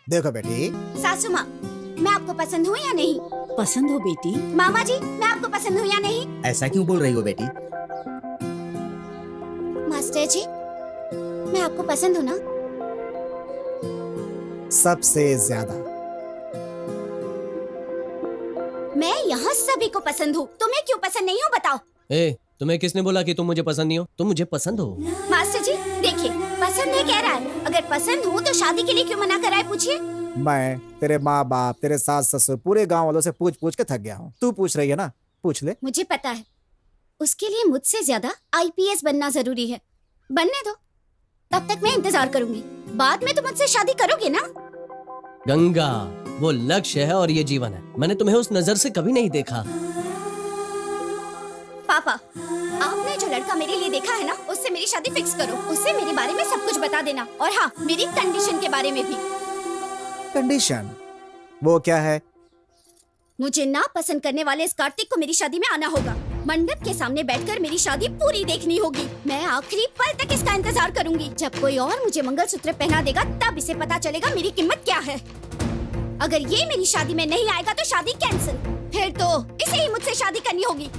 G: देखो बेटी।
E: सासू माँ, मैं आपको पसंद हूँ या नहीं?
A: पसंद हो बेटी?
E: मामा जी, मैं आपको पसंद हूँ या नहीं?
H: ऐसा क्यों बोल रही हो बेटी?
E: मास्टर जी, मैं आपको पसंद हूँ ना?
G: सबसे ज्यादा।
E: मैं यहाँ सभी को पसंद हूँ, तुम्हें क्यों पसंद नहीं हूँ बताओ?
B: ए, तुम्हें किसने बोला कि तुम मुझे पसंद नहीं हो? तुम मुझे पसंद हो।
E: मास्टर जी देखिए, पसंद है कह रहा है, अगर पसंद हूँ तो शादी के लिए क्यों मना कर रहा है पूछिए।
G: मैं तेरे माँ बाप, तेरे सास ससुर, पूरे गांव वालों से पूछ पूछ के थक गया हूँ। तू पूछ रही है ना, पूछ ले।
E: मुझे पता है, उसके लिए मुझसे ज्यादा IPS बनना जरूरी है। बनने दो, तब तक मैं इंतजार करूंगी। बाद में तो मुझसे शादी करोगे ना?
B: गंगा, वो लक्ष्य है और ये जीवन है। मैंने तुम्हें उस नजर से कभी नहीं देखा।
E: पापा, आपने जो लड़का मेरे लिए देखा है ना, उससे मेरी शादी फिक्स करो। उससे मेरे बारे में सब कुछ बता देना, और हाँ, मेरी कंडीशन के बारे में भी।
G: कंडीशन? वो क्या है?
E: मुझे ना पसंद करने वाले इस कार्तिक को मेरी शादी में आना होगा। मंडप के सामने बैठकर मेरी शादी पूरी देखनी होगी। मैं आखिरी पल तक इसका इंतजार करूंगी। जब कोई और मुझे मंगलसूत्र पहना देगा, तब इसे पता चलेगा मेरी कीमत क्या है। अगर ये मेरी शादी में नहीं आएगा तो शादी कैंसिल। फिर तो इसे ही मुझसे शादी करनी होगी।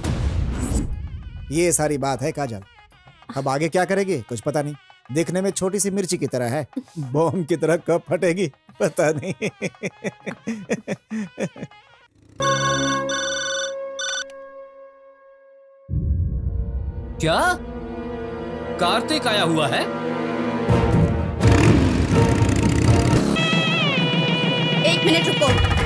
G: ये सारी बात है काजल। अब आगे क्या करेगी कुछ पता नहीं। दिखने में छोटी सी मिर्ची की तरह है, बॉम्ब की तरह कब फटेगी पता नहीं।
D: क्या कार्तिक आया हुआ है?
E: एक मिनट रुको।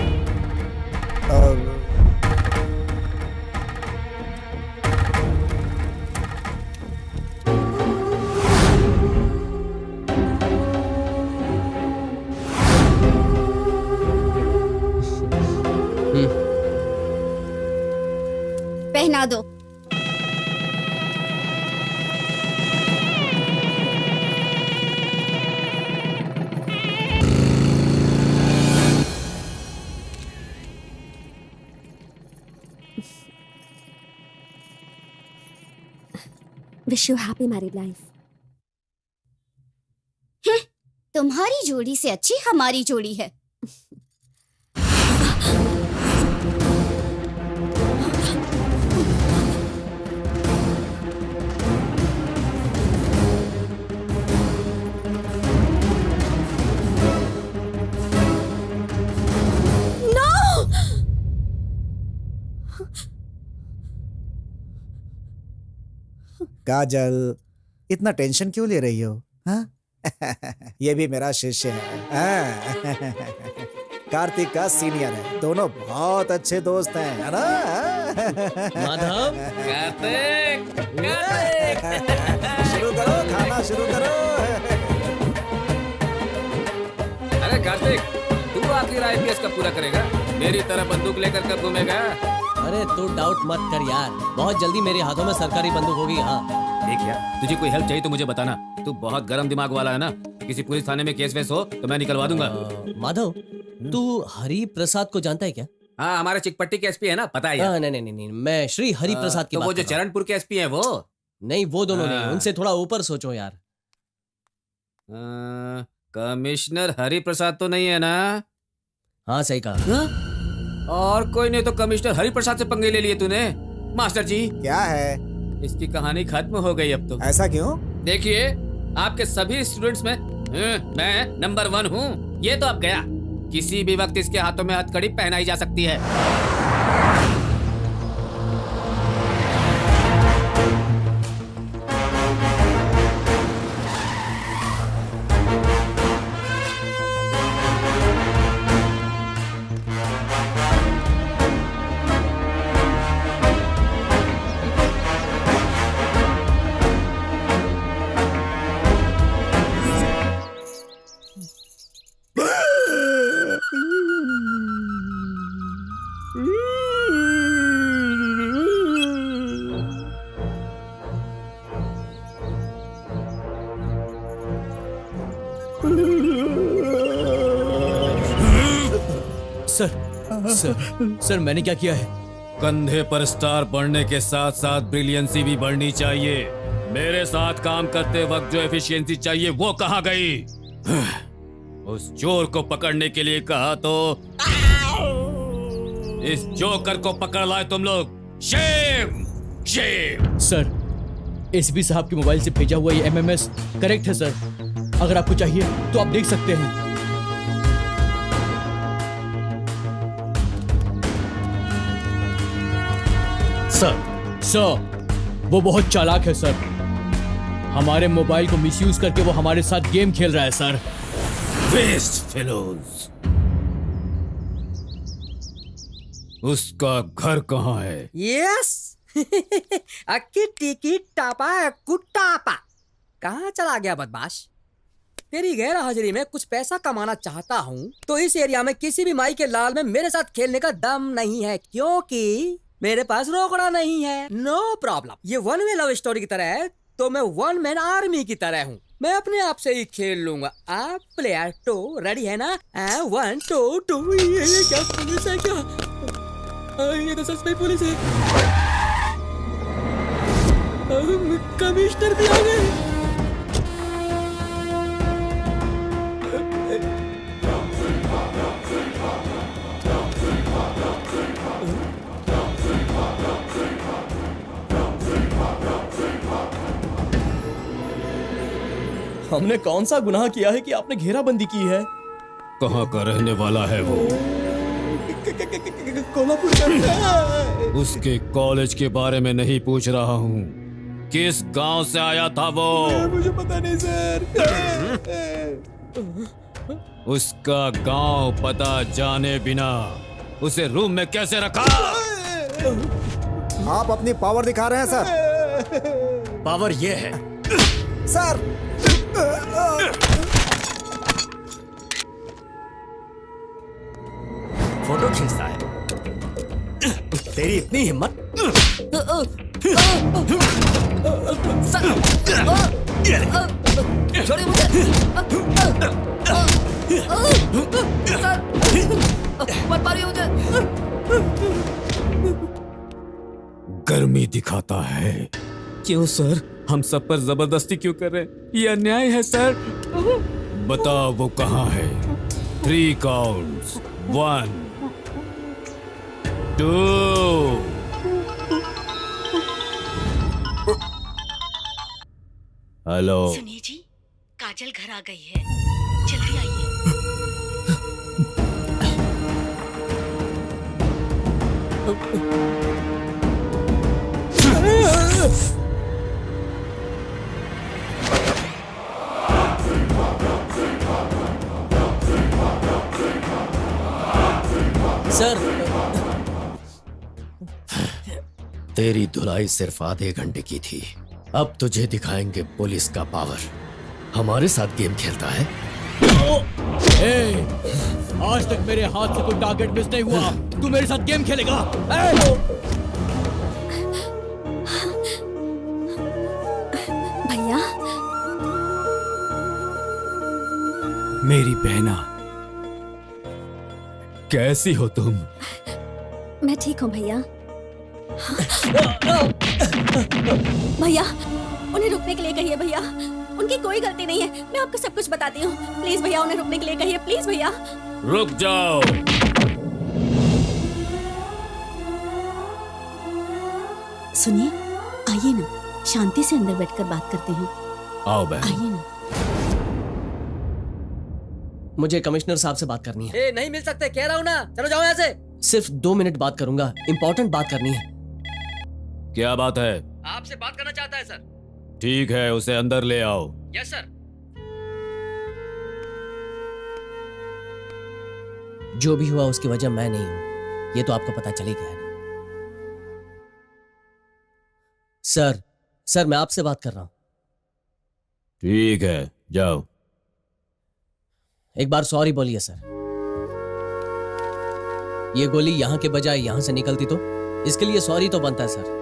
E: पहना दो।
A: Wish you happy married life.
E: तुम्हारी जोड़ी से अच्छी हमारी जोड़ी है।
G: काजल, इतना टेंशन क्यों ले रही हो? हाँ? ये भी मेरा शिष्य है। हाँ? कार्तिक का सीनियर है, दोनों बहुत अच्छे दोस्त हैं, है ना?
B: माधव,
G: शुरू करो, खाना शुरू करो।
D: अरे कार्तिक, तू आखिर आईपीएस कब पूरा करेगा? मेरी तरह बंदूक लेकर कब घूमेगा?
B: अरे तू डाउट मत कर यार, बहुत जल्दी मेरे हाथों में सरकारी बंदूक होगी। हाँ
D: देख यार, तुझे कोई हेल्प चाहिए तो मुझे बताना। तू बहुत गर्म दिमाग वाला है ना, किसी पुलिस थाने में केस वेस हो तो मैं निकलवा दूंगा।
B: माधव, तू हरि प्रसाद को जानता है क्या?
D: हाँ, हमारे चिकपट्टी के एसपी है ना, पता है यार।
B: नहीं, मैं श्री हरि प्रसाद की
D: तो
B: बात
D: वो जो
B: कर रहा हूँ।
D: चरणपुर के एसपी है वो?
B: नहीं, वो दोनों नहीं,
D: हाँ।
B: उनसे थोड़ा ऊपर सोचो यार।
D: कमिश्नर हरि प्रसाद तो नहीं है ना?
B: हाँ सही कहा।
D: और कोई नहीं तो कमिश्नर हरि प्रसाद से पंगे ले लिए तूने? मास्टर जी,
G: क्या है?
D: इसकी कहानी खत्म हो गई अब तो।
G: ऐसा क्यों?
D: देखिए, आपके सभी स्टूडेंट्स में मैं नंबर 1 हूँ। ये तो अब गया, किसी भी वक्त इसके हाथों में हथकड़ी पहनाई जा सकती है।
C: सर मैंने क्या किया है?
D: कंधे पर स्टार बढ़ने के साथ साथ ब्रिलियंसी भी बढ़नी चाहिए। मेरे साथ काम करते वक्त जो एफिशिएंसी चाहिए वो कहाँ गई? उस चोर को पकड़ने के लिए कहा तो इस जोकर को पकड़ लाए तुम लोग। Shem, Shem.
C: सर, एसपी साहब के मोबाइल से भेजा हुआ ये एमएमएस करेक्ट है सर। अगर आपको चाहिए तो आप देख सकते हैं। सर, वो बहुत चालाक है सर। हमारे मोबाइल को मिसयूज करके वो हमारे साथ गेम खेल रहा है सर।
D: Waste fellows. उसका घर कहाँ है?
F: यस। अक्की टिकी टापा कुटापा। कहाँ चला गया बदमाश? तेरी गैर हाजिरी में कुछ पैसा कमाना चाहता हूँ तो इस एरिया में किसी भी माई के लाल में मेरे साथ खेलने का दम नहीं है, क्योंकि मेरे पास रोकड़ा नहीं है। No problem. ये वन वे लव स्टोरी की तरह है तो मैं वन मैन आर्मी की तरह हूँ। मैं अपने आप से ही खेल लूंगा। आप प्लेयर 2 रेडी है ना? 1 2 2। ये क्या पुलिस है क्या? ये तो सच में पुलिस है। कमिश्नर भी आ गए।
C: हमने कौन सा गुनाह किया है कि आपने घेराबंदी की है?
D: कहाँ का रहने वाला है वो?
C: कोल्हापुर का।
D: उसके कॉलेज के बारे में नहीं पूछ रहा हूँ, किस गांव से आया था वो?
C: मुझे पता नहीं सर।
D: उसका गांव पता जाने बिना उसे रूम में कैसे रखा?
G: आप अपनी पावर दिखा रहे हैं सर।
C: पावर ये है
G: सर।
C: फोटो खींचता है। तेरी इतनी हिम्मत?
A: छोड़िए मुझे। सर, मत मारिए मुझे।
D: गर्मी दिखाता है।
C: क्यों सर?
D: हम सब पर जबरदस्ती क्यों कर रहे हैं? ये अन्याय है सर। बताओ वो कहाँ है? 3 काउंट्स। 1 2। हेलो।
E: सुनिए जी, काजल घर आ गई है, जल्दी आइए।
I: तेरी धुलाई सिर्फ आधे घंटे की थी, अब तुझे दिखाएंगे पुलिस का पावर। हमारे साथ गेम खेलता है?
C: आज तक मेरे हाथ से कोई टारगेट मिस नहीं हुआ, तू मेरे साथ गेम खेलेगा?
A: भैया,
D: मेरी बहना, कैसी हो तुम?
A: मैं ठीक हूँ भैया। भैया, उन्हें रुकने के लिए कहिए भैया, उनकी कोई गलती नहीं है। मैं आपको सब कुछ बताती हूँ। प्लीज भैया, उन्हें रुकने के लिए कहिए, प्लीज भैया।
D: रुक जाओ।
A: सुनिए, आइए ना, शांति से अंदर बैठकर बात करते हैं।
D: आओ बहन।
A: आइए ना।
B: मुझे कमिश्नर साहब से बात करनी है।
F: ए, नहीं मिल सकते, कह रहा हूँ ना, चलो जाओ यहाँ से।
B: सिर्फ 2 मिनट बात करूंगा, इंपॉर्टेंट बात करनी है।
D: क्या बात है?
F: आपसे बात करना चाहता है सर।
D: ठीक है, उसे अंदर ले आओ।
F: Yes sir.
B: जो भी हुआ उसकी वजह मैं नहीं हूं, ये तो आपको पता चल ही गया है। सर मैं आपसे बात कर रहा हूं।
D: ठीक है, जाओ।
B: एक बार सॉरी बोलिए सर। ये गोली यहां के बजाय यहां से निकलती तो इसके लिए सॉरी तो बनता है सर।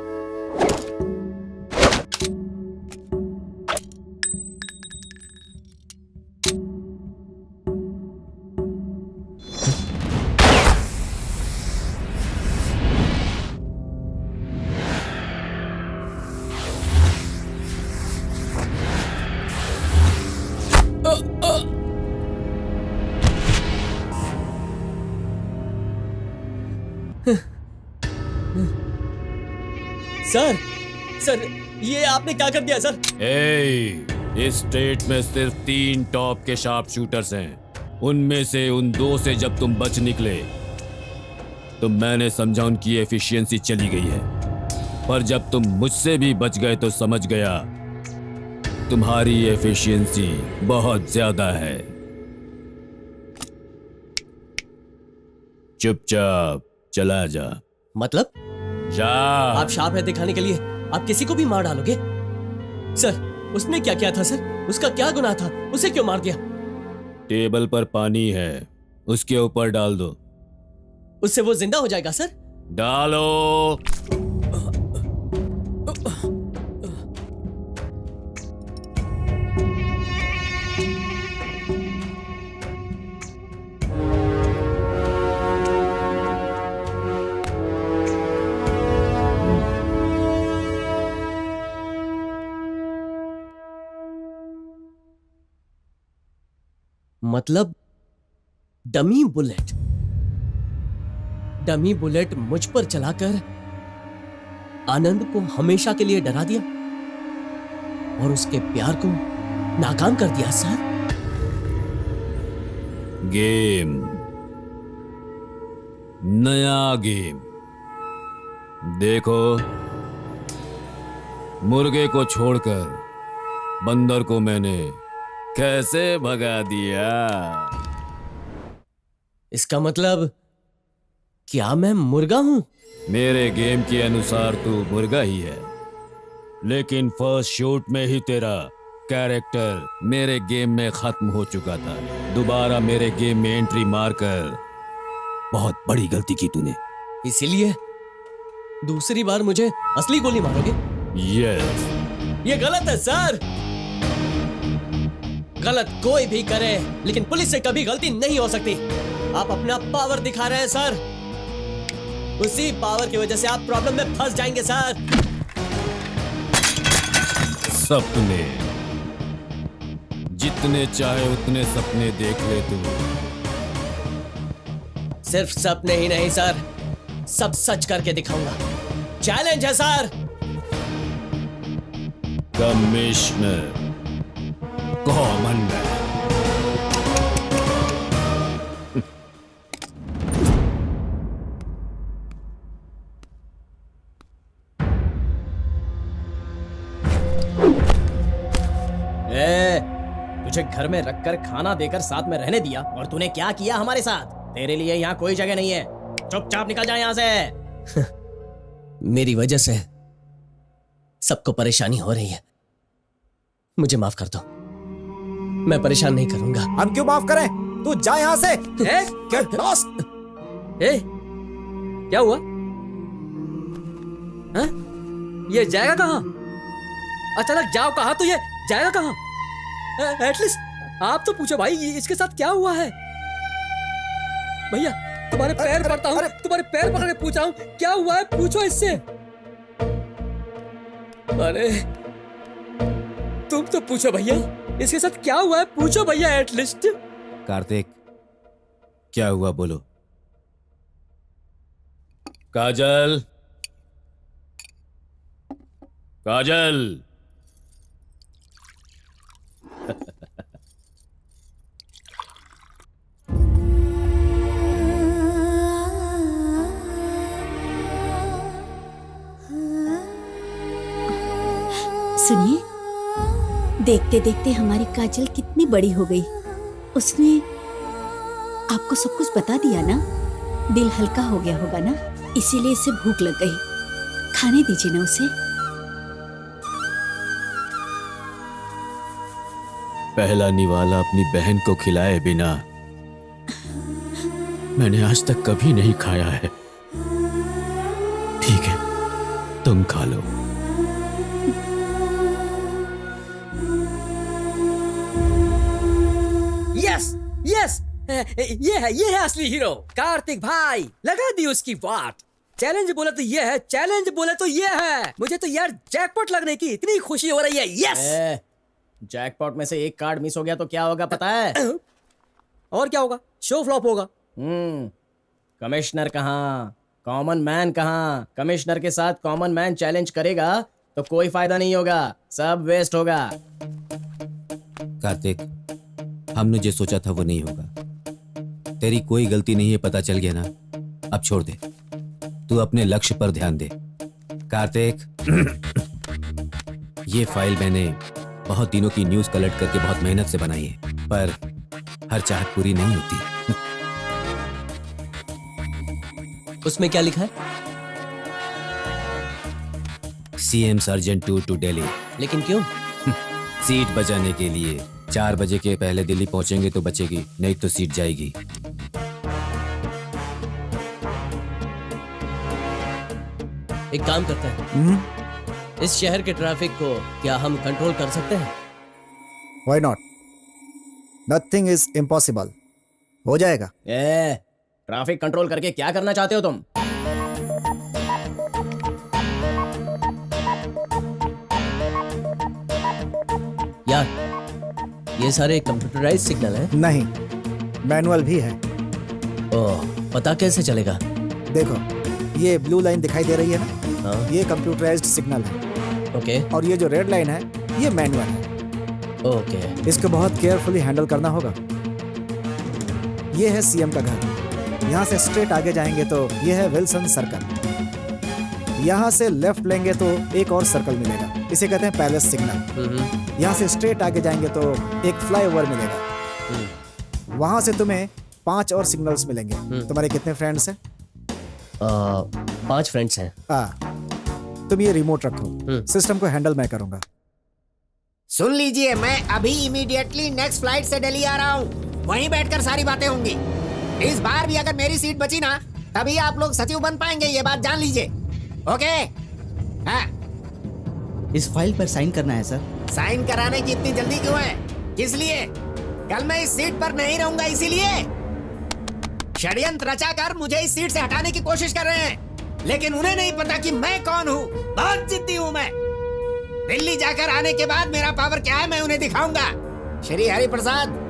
B: सर ये आपने क्या कर दिया सर?
D: इस स्टेट में सिर्फ 3 टॉप के शार्प शूटर्स हैं। उनमें से उन 2 से जब तुम बच निकले तो मैंने समझा उनकी एफिशिएंसी चली गई है, पर जब तुम मुझसे भी बच गए तो समझ गया तुम्हारी एफिशिएंसी बहुत ज्यादा है। चुपचाप चला जा।
B: मतलब
D: जा।
B: आप शार्प है दिखाने के लिए आप किसी को भी मार डालोगे? सर उसने क्या किया था सर? उसका क्या गुनाह था? उसे क्यों मार दिया?
D: टेबल पर पानी है, उसके ऊपर डाल दो।
B: उससे वो जिंदा हो जाएगा सर?
D: डालो।
B: मतलब डमी बुलेट मुझ पर चलाकर आनंद को हमेशा के लिए डरा दिया और उसके प्यार को नाकाम कर दिया सर।
D: गेम, नया गेम। देखो, मुर्गे को छोड़कर बंदर को मैंने कैसे भगा दिया।
B: इसका मतलब क्या मैं मुर्गा हूं?
D: मेरे गेम के अनुसार तू मुर्गा ही है, लेकिन फर्स्ट शूट में ही तेरा कैरेक्टर मेरे गेम में खत्म हो चुका था। दोबारा मेरे गेम में एंट्री मारकर बहुत बड़ी गलती की तूने।
B: इसीलिए दूसरी बार मुझे असली गोली मारोगे?
D: यस।
B: ये गलत है सर। गलत कोई भी करे, लेकिन पुलिस से कभी गलती नहीं हो सकती। आप अपना पावर दिखा रहे हैं सर। उसी पावर की वजह से आप प्रॉब्लम में फंस जाएंगे सर।
D: सपने, जितने चाहे उतने सपने देख ले तू।
B: सिर्फ सपने ही नहीं सर, सब सच करके दिखाऊंगा। चैलेंज है सर।
D: Commissioner common man.
C: तुझे घर में रखकर खाना देकर साथ में रहने दिया और तूने क्या किया हमारे साथ? तेरे लिए यहाँ कोई जगह नहीं है, चुपचाप निकल जा यहाँ से।
B: मेरी वजह से सबको परेशानी हो रही है। मुझे माफ कर दो, मैं परेशान नहीं करूंगा।
G: हम क्यों माफ करें? तू जा यहाँ से।
F: Get lost! ए, क्या हुआ? हाँ? ये जाएगा कहाँ? अचानक जाओ कहाँ तो ये जाएगा कहाँ? एटलीस्ट आप तो पूछो भाई, इसके साथ क्या हुआ है? भैया तुम्हारे पैर पड़ता हूँ, तुम्हारे पैर पकड़ के पूछ रहा हूँ क्या हुआ है, पूछो इससे। अरे तुम तो पूछो भैया, इसके साथ क्या हुआ है, पूछो भैया एटलीस्ट।
D: कार्तिक, क्या हुआ बोलो। काजल, काजल।
E: सुनिए, देखते देखते हमारी काजल कितनी बड़ी हो गई। उसने आपको सब कुछ बता दिया ना, दिल हल्का हो गया होगा ना, इसीलिए इसे भूख लग गई। खाने दीजिए ना उसे।
D: पहला निवाला अपनी बहन को खिलाए बिना मैंने आज तक कभी नहीं खाया है। ठीक है, तुम खा लो।
F: यस यस, ये है असली हीरो कार्तिक भाई। लगा दी उसकी बात। चैलेंज बोले तो ये है, चैलेंज बोले तो ये है। मुझे तो यार जैकपॉट लगने की इतनी खुशी हो रही है। यस,
C: जैकपॉट में से एक कार्ड मिस हो गया तो क्या होगा पता है?
F: और क्या होगा? शो फ्लॉप होगा।
C: कमिश्नर कहाँ, कॉमन मैन कहाँ? कमिश्नर के साथ कॉमन मैन चैलेंज करेगा तो कोई फायदा नहीं होगा, सब वेस्ट होगा।
D: कार्तिक, हमने जो सोचा था वो नहीं होगा। तेरी कोई गलती नहीं है, पता चल गया ना। अब छोड़ दे, तू अपने लक्ष्य पर ध्यान दे। कार्तिक, ये फाइल मैंने बहुत दिनों की न्यूज़ कलेक्ट करके बहुत मेहनत से बनाई है, पर हर चाहत पूरी नहीं होती।
B: उसमें क्या लिखा है?
D: CM sergeant to Delhi.
B: लेकिन क्यों?
D: सीट बचाने के लिए। 4 बजे के पहले दिल्ली पहुंचेंगे तो बचेगी, नहीं तो सीट जाएगी।
B: एक काम करते हैं, इस शहर के ट्रैफिक को क्या हम कंट्रोल कर सकते हैं?
G: Why not? Nothing is impossible. हो जाएगा।
C: ट्रैफिक कंट्रोल करके क्या करना चाहते हो तुम?
B: यार, ये सारे कंप्यूटराइज सिग्नल हैं?
G: नहीं, मैनुअल भी है।
B: ओह, पता कैसे चलेगा?
G: देखो, ये ब्लू लाइन दिखाई दे रही है ना?
B: हाँ।
G: ये कंप्यूटराइज्ड सिग्नल है।
B: ओके।
G: और ये जो रेड लाइन है, ये मैनुअल है।
B: ओके।
G: इसको बहुत केयरफुली हैंडल करना होगा। ये है सीएम का घर। यहाँ से स्ट्रेट आगे जाएंगे तो ये है विल्सन सर्कल। यहाँ से लेफ्ट लेंगे तो एक और सर्कल मिलेगा, इसे कहते हैं पैलेस सिग्नल। यहाँ से स्ट्रेट आगे जाएंगे तो एक फ्लाईओवर मिलेगा। वहाँ से तुम्हें 5 और सिग्नल्स मिलेंगे। तुम्हारे कितने फ्रेंड्स हैं?
B: 5 फ्रेंड्स हैं।
G: तुम ये रिमोट रखो, सिस्टम को हैंडल मैं करूंगा।
L: सुन लीजिए, मैं अभी इमीडिएटली नेक्स्ट फ्लाइट से दिल्ली आ रहा हूँ। वहीं बैठकर सारी बातें होंगी। इस बार भी अगर मेरी सीट बची ना, तभी आप लोग सचिव बन पाएंगे, ये बात जान लीजिए। ओके? हाँ।
F: इस फाइल पर साइन करना है सर।
L: साइन कराने की इतनी जल्दी क्यों है? किस लिए? कल मैं इस सीट पर नहीं रहूंगा, इसीलिए। षड्यंत्र रचाकर मुझे इस सीट से हटाने की कोशिश कर रहे हैं, लेकिन उन्हें नहीं पता कि मैं कौन हूँ। बहुत जिद्दी हूँ मैं। दिल्ली जाकर आने के बाद मेरा पावर क्या है मैं उन्हें दिखाऊंगा। Shri Hari Prasad.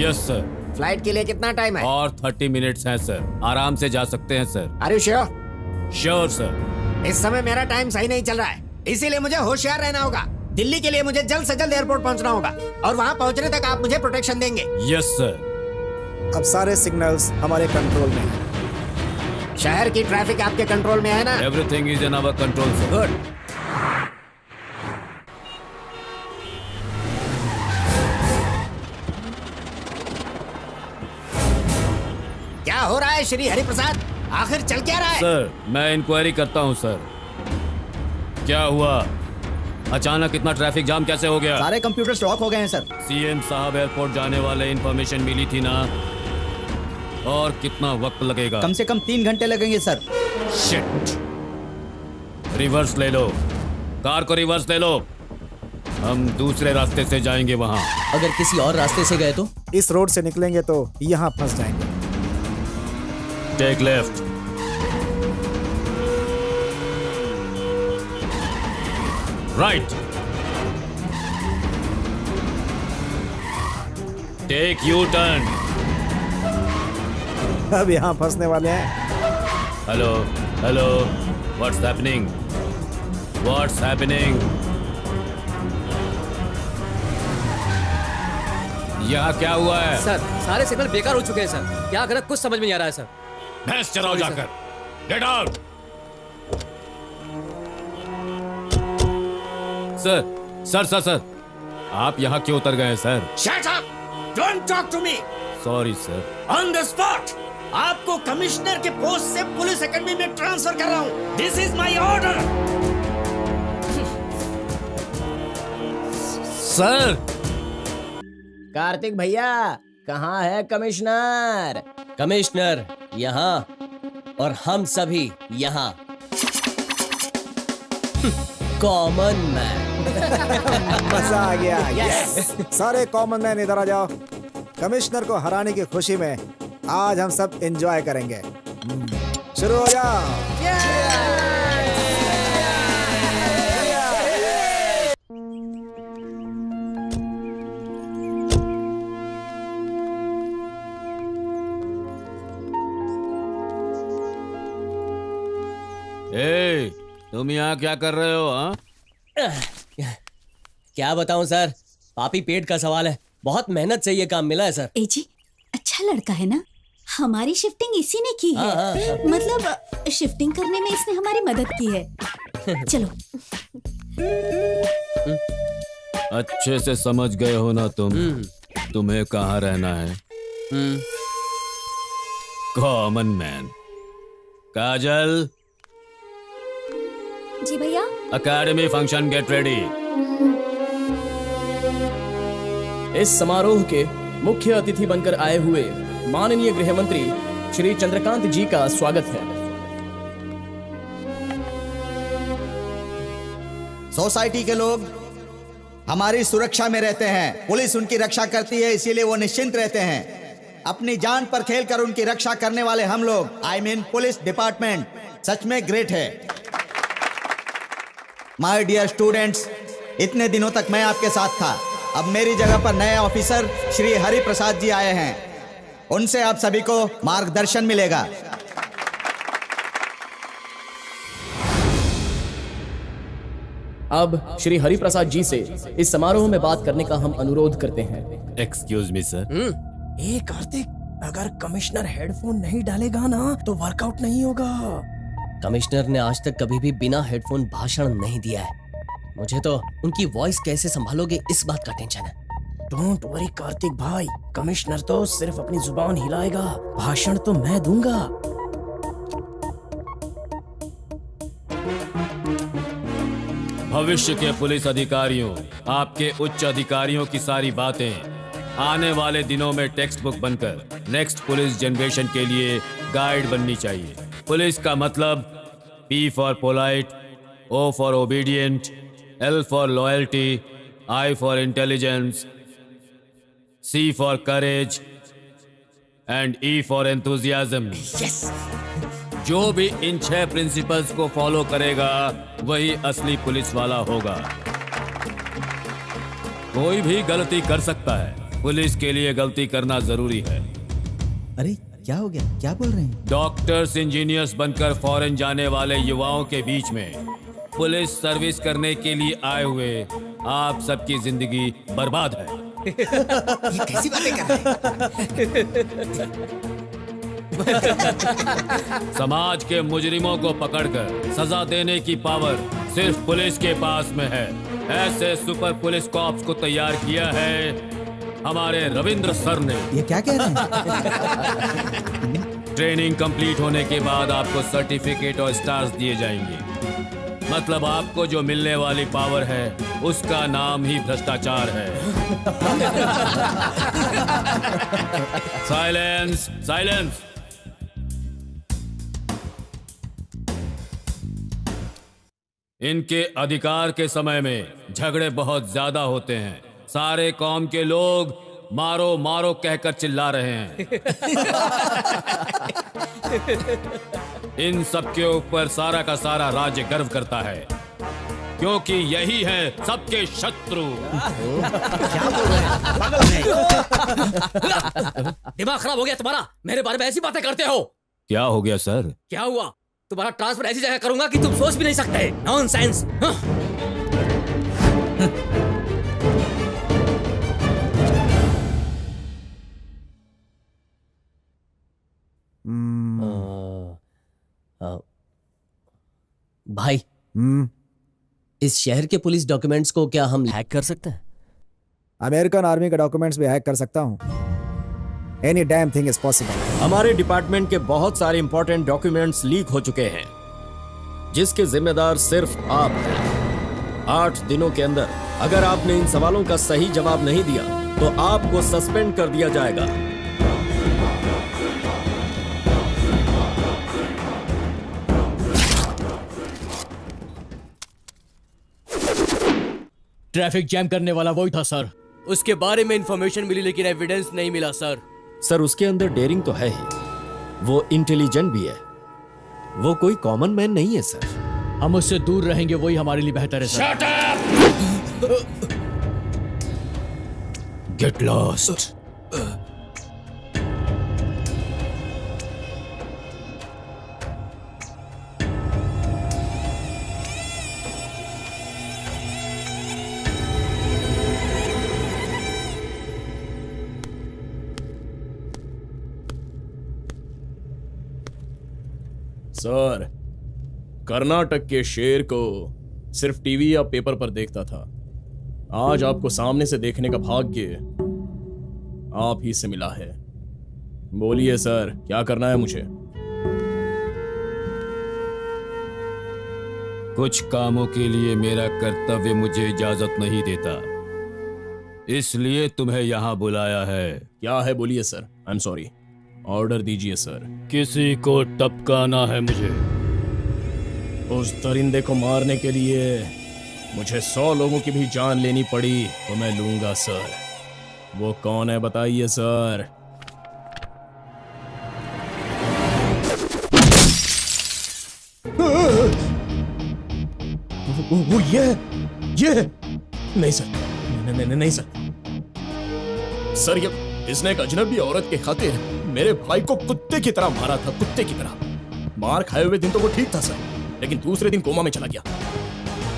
D: Yes sir.
L: Flight के लिए कितना टाइम है?
D: और 30 मिनट्स हैं सर, आराम से जा सकते हैं sir.
L: Are you sure?
D: Sure sir.
L: इस समय मेरा टाइम सही नहीं चल रहा है, इसीलिए मुझे होशियार रहना होगा। दिल्ली के लिए मुझे जल्द से जल्द एयरपोर्ट पहुंचना होगा, और वहां पहुंचने तक आप मुझे प्रोटेक्शन देंगे।
D: Yes sir.
G: अब सारे सिग्नल्स हमारे कंट्रोल में हैं।
L: शहर की ट्रैफिक आपके कंट्रोल में है ना?
D: Everything is in our control sir.
L: Good. क्या हो रहा है श्री हरिप्रसाद? आखिर चल क्या रहा है?
D: सर, मैं इंक्वायरी करता हूं सर। क्या हुआ? अचानक इतना ट्रैफिक जाम कैसे हो गया?
H: सारे कंप्यूटर स्टॉक हो गए हैं सर।
D: सीएम साहब एयरपोर्ट जाने वाले इंफॉर्मेशन मिली थी ना? और कितना वक्त लगेगा?
H: कम से कम 3 घंटे लगेंगे सर।
D: शिट! रिवर्स ले लो, कार को रिवर्स ले लो। हम दूसरे रास्ते से जाएंगे वहां।
B: अगर किसी और रास्ते से गए तो?
G: इस रोड से निकलेंगे तो यहाँ फंस जाएंगे।
D: Take left. Right. Take U turn.
G: अब यहाँ फंसने वाले हैं।
D: Hello hello, what's happening? What's happening? यहाँ क्या हुआ है?
F: सर सारे सिग्नल बेकार हो चुके हैं सर। क्या करें कुछ समझ में नहीं आ रहा है सर।
D: भैंस चराओ जाकर। Get out. सर, आप यहाँ क्यों उतर गए हैं sir?
L: Shut up! Don't talk to me!
D: Sorry sir.
L: On the spot! आपको कमिश्नर के पोस्ट से पुलिस एकेडमी में ट्रांसफर कर रहा हूँ। This is my order!
D: Sir,
C: Kartik भैया, कहाँ है कमिश्नर?
B: कमिश्नर यहाँ और हम सभी यहाँ। Common man.
G: मजा आ गया। यस। सारे कॉमन मैन इधर आ जाओ। कमिश्नर को हराने की खुशी में आज हम सब एंजॉय करेंगे। शुरू हो जाओ।
D: ए, तुम यहाँ क्या कर रहे हो? हाँ,
B: क्या बताऊं सर, पापी पेट का सवाल है। बहुत मेहनत से ये काम मिला है सर।
E: ए जी, अच्छा लड़का है ना? हमारी शिफ्टिंग इसी ने की है।
B: हाँ।
E: मतलब शिफ्टिंग करने में इसने हमारी मदद की है। चलो।
D: अच्छे से समझ गए हो ना तुम? तुम्हें कहाँ रहना है? Common man. काजल,
E: जी भैया।
D: Academy function get ready.
C: इस समारोह के मुख्य अतिथि बनकर आए हुए माननीय गृह मंत्री श्री चंद्रकांत जी का स्वागत है।
H: सोसाइटी के लोग हमारी सुरक्षा में रहते हैं। पुलिस उनकी रक्षा करती है, इसीलिए वो निश्चिंत रहते हैं। अपनी जान पर खेलकर उनकी रक्षा करने वाले हम लोग, I mean पुलिस डिपार्टमेंट, सच में ग्रेट है। माय डियर स्टूडेंट्स, इतने दिनों तक मैं आपके साथ था। अब मेरी जगह पर नए ऑफिसर श्री हरि प्रसाद जी आए हैं। उनसे आप सभी को मार्गदर्शन मिलेगा।
C: अब श्री हरि प्रसाद जी से इस समारोह में बात करने का हम अनुरोध करते हैं।
D: Excuse me sir.
F: ए कार्तिक, अगर कमिश्नर हेडफोन नहीं डालेगा ना तो वर्कआउट नहीं होगा।
B: कमिश्नर ने आज तक कभी भी बिना हेडफोन भाषण नहीं दिया है। मुझे तो उनकी वॉइस कैसे संभालोगे इस बात का टेंशन है।
F: डोंट वरी कार्तिक भाई, कमिश्नर तो सिर्फ अपनी जुबान हिलाएगा, भाषण तो मैं दूंगा।
D: भविष्य के पुलिस अधिकारियों, आपके उच्च अधिकारियों की सारी बातें आने वाले दिनों में टेक्स्ट बुक बनकर नेक्स्ट पुलिस जनरेशन के लिए गाइड बननी चाहिए। पुलिस का मतलब P for polite, O for obedient, L for loyalty, I for intelligence, C for courage and E for enthusiasm. जो भी इन 6 प्रिंसिपल्स को फॉलो करेगा वही असली पुलिस वाला होगा। कोई भी गलती कर सकता है, पुलिस के लिए गलती करना जरूरी है।
J: अरे क्या हो गया? क्या बोल रहे हैं?
D: डॉक्टर्स, इंजीनियर्स बनकर फॉरेन जाने वाले युवाओं के बीच में पुलिस सर्विस करने के लिए आए हुए आप सबकी जिंदगी बर्बाद है।
L: ये कैसी बातें कर रहे हैं?
D: समाज के मुजरिमों को पकड़कर सजा देने की पावर सिर्फ पुलिस के पास में है। ऐसे सुपर पुलिस कॉप्स को तैयार किया है हमारे रविंद्र सर ने।
J: ये क्या कह रहे हैं?
D: ट्रेनिंग कंप्लीट होने के बाद आपको सर्टिफिकेट और स्टार्स दिए जाएंगे। मतलब आपको जो मिलने वाली पावर है उसका नाम ही भ्रष्टाचार है। Silence, silence. इनके अधिकार के समय में झगड़े बहुत ज्यादा होते हैं। सारे कौम के लोग मारो मारो कहकर चिल्ला रहे हैं। इन सबके ऊपर सारा का सारा राज्य गर्व करता है, क्योंकि यही है सबके शत्रु।
F: क्या बोल रहे हैं? पागल है। दिमाग खराब हो गया तुम्हारा? मेरे बारे में ऐसी बातें करते हो?
D: क्या हो गया सर?
F: क्या हुआ? तुम्हारा ट्रांसफर ऐसी जगह करूंगा कि तुम सोच भी नहीं सकते। नॉनसेंस।
B: भाई, इस शहर के पुलिस डॉक्यूमेंट्स को क्या हम हैक कर सकते हैं?
G: अमेरिकन आर्मी के डॉक्यूमेंट्स भी हैक कर सकता हूँ। Any damn thing is possible.
I: हमारे डिपार्टमेंट के बहुत सारे इंपॉर्टेंट डॉक्यूमेंट्स लीक हो चुके हैं, जिसके जिम्मेदार सिर्फ आप हैं। 8 दिनों के अंदर अगर आपने इन सवालों का सही जवाब नहीं दिया तो आपको सस्पेंड कर दिया जाएगा।
C: ट्रैफिक जैम करने वाला वही था सर। उसके बारे में इंफॉर्मेशन मिली लेकिन एविडेंस नहीं मिला सर।
I: सर, उसके अंदर डेयरिंग तो है ही, वो इंटेलिजेंट भी है। वो कोई कॉमन मैन नहीं है सर।
C: हम उससे दूर रहेंगे, वही हमारे लिए बेहतर है sir.
D: Get lost.
C: Sir, Karnataka के शेर को सिर्फ टीवी या पेपर पर देखता था। आज आपको सामने से देखने का भाग्य आप ही से मिला है। बोलिए सर, क्या करना है मुझे?
D: कुछ कामों के लिए मेरा कर्तव्य मुझे इजाजत नहीं देता, इसलिए तुम्हें यहाँ बुलाया है।
C: क्या है बोलिए sir. I am sorry. Order दीजिए सर।
D: किसी को टपकाना है मुझे।
C: उस दरिंदे को मारने के लिए मुझे 100 लोगों की भी जान लेनी पड़ी तो मैं लूंगा सर। वो कौन है बताइए सर। वो ये नहीं सर, नहीं सर। सर, ये इसने एक अजनबी औरत के खातिर मेरे भाई को कुत्ते की तरह मारा था, कुत्ते की तरह। मार खाए हुए दिन तो वो ठीक था सर, लेकिन दूसरे दिन कोमा में चला गया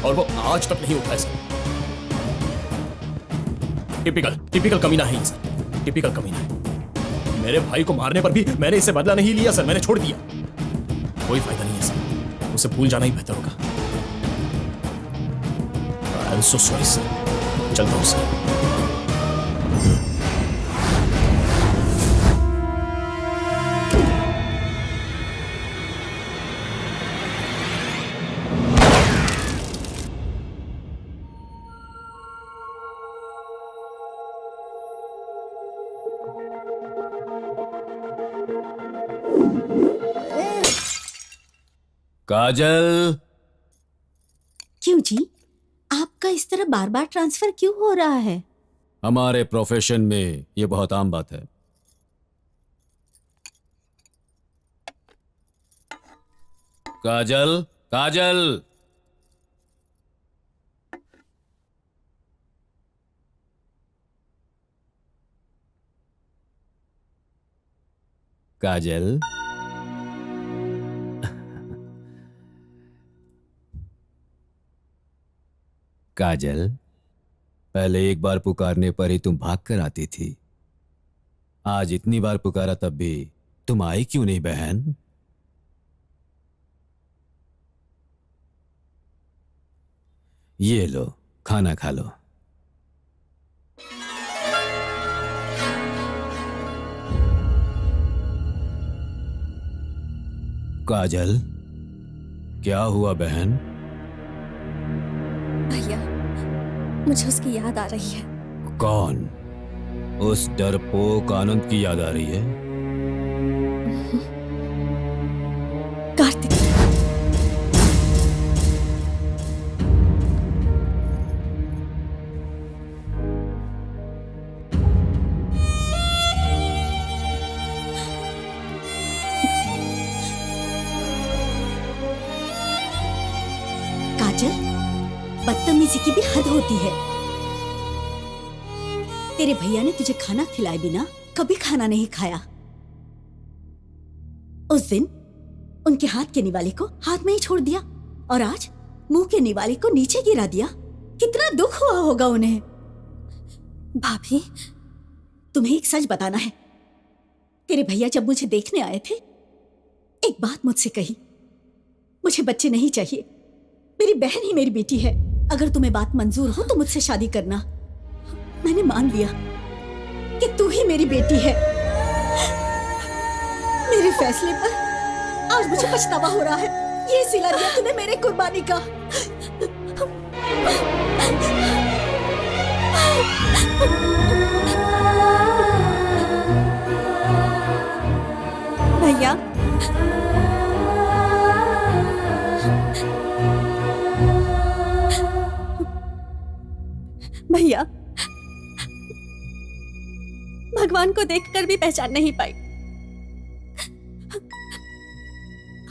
C: और वो आज तक नहीं उठा है सर। टिपिकल कमीना है ये सर, टिपिकल कमीना है। मेरे भाई को मारने पर भी मैंने इससे बदला नहीं लिया सर, मैंने छोड़ दिया। कोई फायदा नहीं है सर, उसे भूल जाना ही बेहतर होगा। I am so sorry sir. चलता हूं सर।
D: काजल।
E: क्यों जी? आपका इस तरह बार बार ट्रांसफर क्यों हो रहा है?
D: हमारे प्रोफेशन में ये बहुत आम बात है। काजल, काजल। काजल। काजल, पहले एक बार पुकारने पर ही तुम भाग कर आती थी। आज इतनी बार पुकारा तब भी तुम आई क्यों नहीं बहन? ये लो, खाना खा लो। काजल, क्या हुआ बहन?
A: भैया, मुझे उसकी याद आ रही है।
D: कौन? उस डरपोक आनंद की याद आ रही है?
A: कार्तिक।
E: काजल, बदतमीजी की भी हद होती है। तेरे भैया ने तुझे खाना खिलाए बिना कभी खाना नहीं खाया। उस दिन उनके हाथ के निवाले को हाथ में ही छोड़ दिया और आज मुंह के निवाले को नीचे गिरा दिया। कितना दुख हुआ होगा उन्हें। भाभी, तुम्हें एक सच बताना है। तेरे भैया जब मुझे देखने आए थे, एक बात मुझसे कही, मुझे बच्चे नहीं चाहिए, मेरी बहन ही मेरी बेटी है। अगर तुम्हें बात मंजूर हो तो मुझसे शादी करना। मैंने मान लिया कि तू ही मेरी बेटी है। मेरे फैसले पर आज मुझे पछतावा हो रहा है। ये सिला दिया तूने मेरे कुर्बानी का।
A: भैया, भैया, भगवान को देखकर भी पहचान नहीं पाई।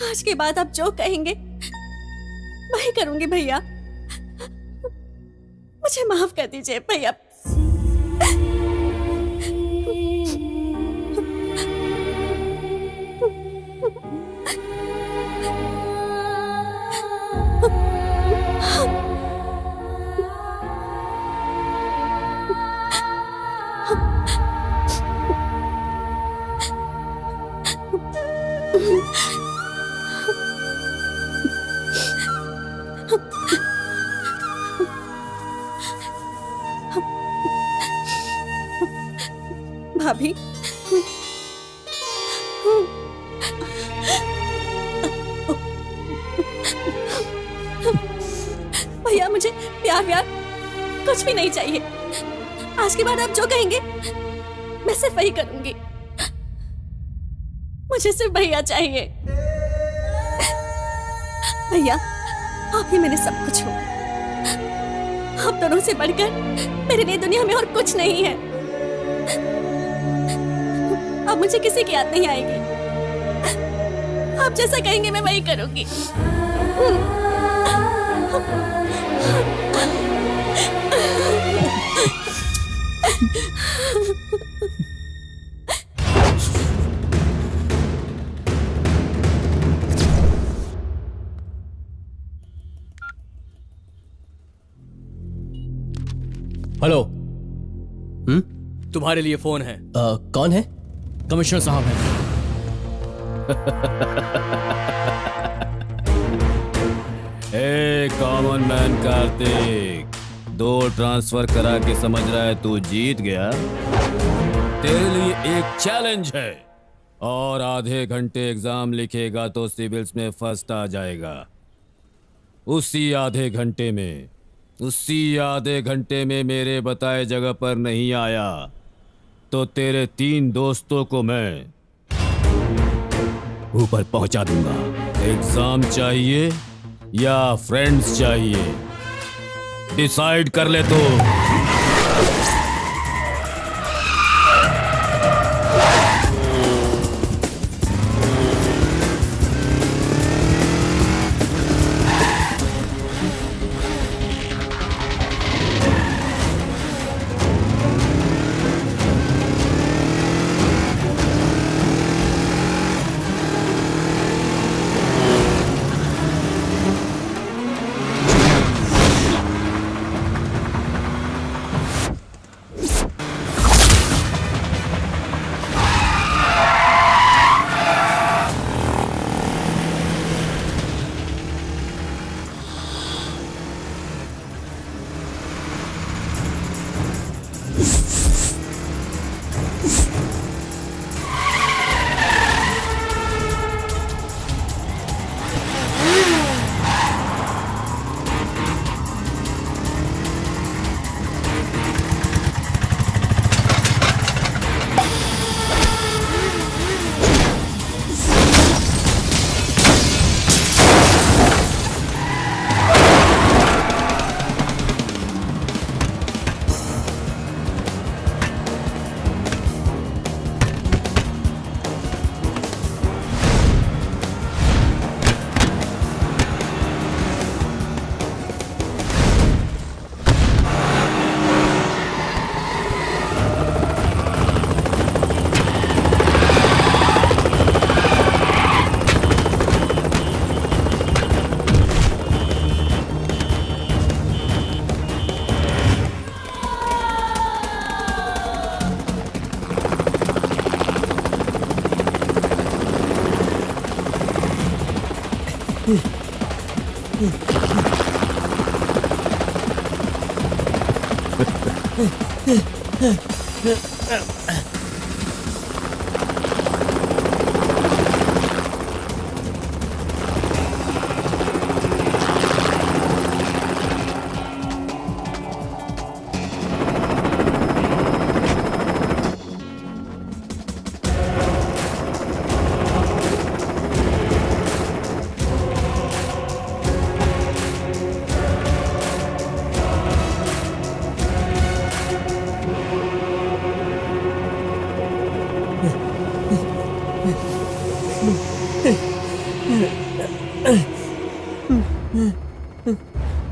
A: आज के बाद आप जो कहेंगे वही करूंगी भैया। मुझे माफ कर दीजिए भैया। भाभी, भैया मुझे प्यार व्यार कुछ भी नहीं चाहिए। आज के बाद आप जो कहेंगे मैं सिर्फ वही करूंगी। मुझे सिर्फ भैया चाहिए। भैया, आप ही मेरे सब कुछ हो। आप दोनों से बढ़कर मेरे लिए दुनिया में और कुछ नहीं है। अब मुझे किसी की याद नहीं आएगी। आप जैसा कहेंगे मैं वही करूंगी।
C: हेलो। तुम्हारे लिए फोन है।
B: कौन है?
C: कमिश्नर साहब हैं।
D: ए कॉमन मैन कार्तिक, 2 ट्रांसफर करा के समझ रहा है तू जीत गया? तेरे लिए एक चैलेंज है, और आधे घंटे एग्जाम लिखेगा तो सिविल्स में फर्स्ट आ जाएगा। उसी आधे घंटे में मेरे बताए जगह पर नहीं आया तो तेरे 3 दोस्तों को मैं ऊपर पहुंचा दूंगा। एग्जाम चाहिए या फ्रेंड्स चाहिए? डिसाइड कर ले तो।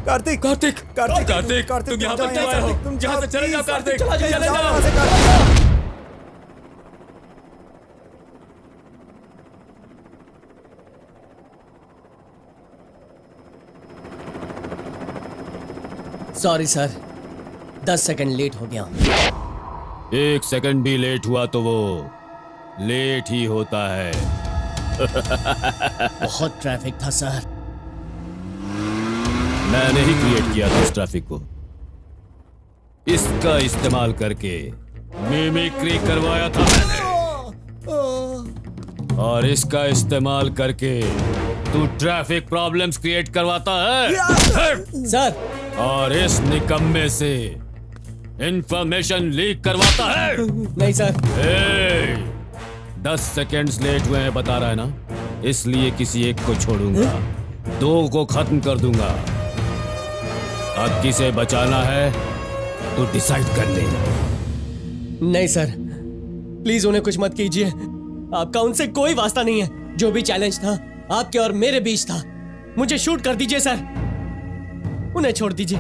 G: कार्तिक
D: कार्तिक
G: कार्तिक
D: कार्तिक तुम यहाँ पर क्यों आए हो?
G: तुम
D: यहाँ से चले जाओ कार्तिक,
G: चले
D: चले
G: जाओ
D: जाओ।
G: यहाँ से, Kartik.
B: Sorry sir, 10 second late हो गया हूँ।
D: 1 सेकंड भी लेट हुआ तो वो लेट ही होता है।
B: बहुत ट्रैफिक था सर।
D: मैंने ही क्रिएट किया था इस ट्रैफिक को। इसका इस्तेमाल करके मिमिक्री करवाया था मैंने, और इसका इस्तेमाल करके तू ट्रैफिक प्रॉब्लम्स क्रिएट करवाता है
B: सर,
D: और इस निकम्मे से इंफॉर्मेशन लीक करवाता है।
B: नहीं सर।
D: 10 सेकेंड्स लेट हुए हैं बता रहा है ना, इसलिए किसी एक को छोड़ूंगा, 2 को खत्म कर दूंगा। अब किसे बचाना है तो डिसाइड कर ले।
B: नहीं सर, प्लीज उन्हें कुछ मत कीजिए। आपका उनसे कोई वास्ता नहीं है। जो भी चैलेंज था आपके और मेरे बीच था। मुझे शूट कर दीजिए सर, उन्हें छोड़ दीजिए,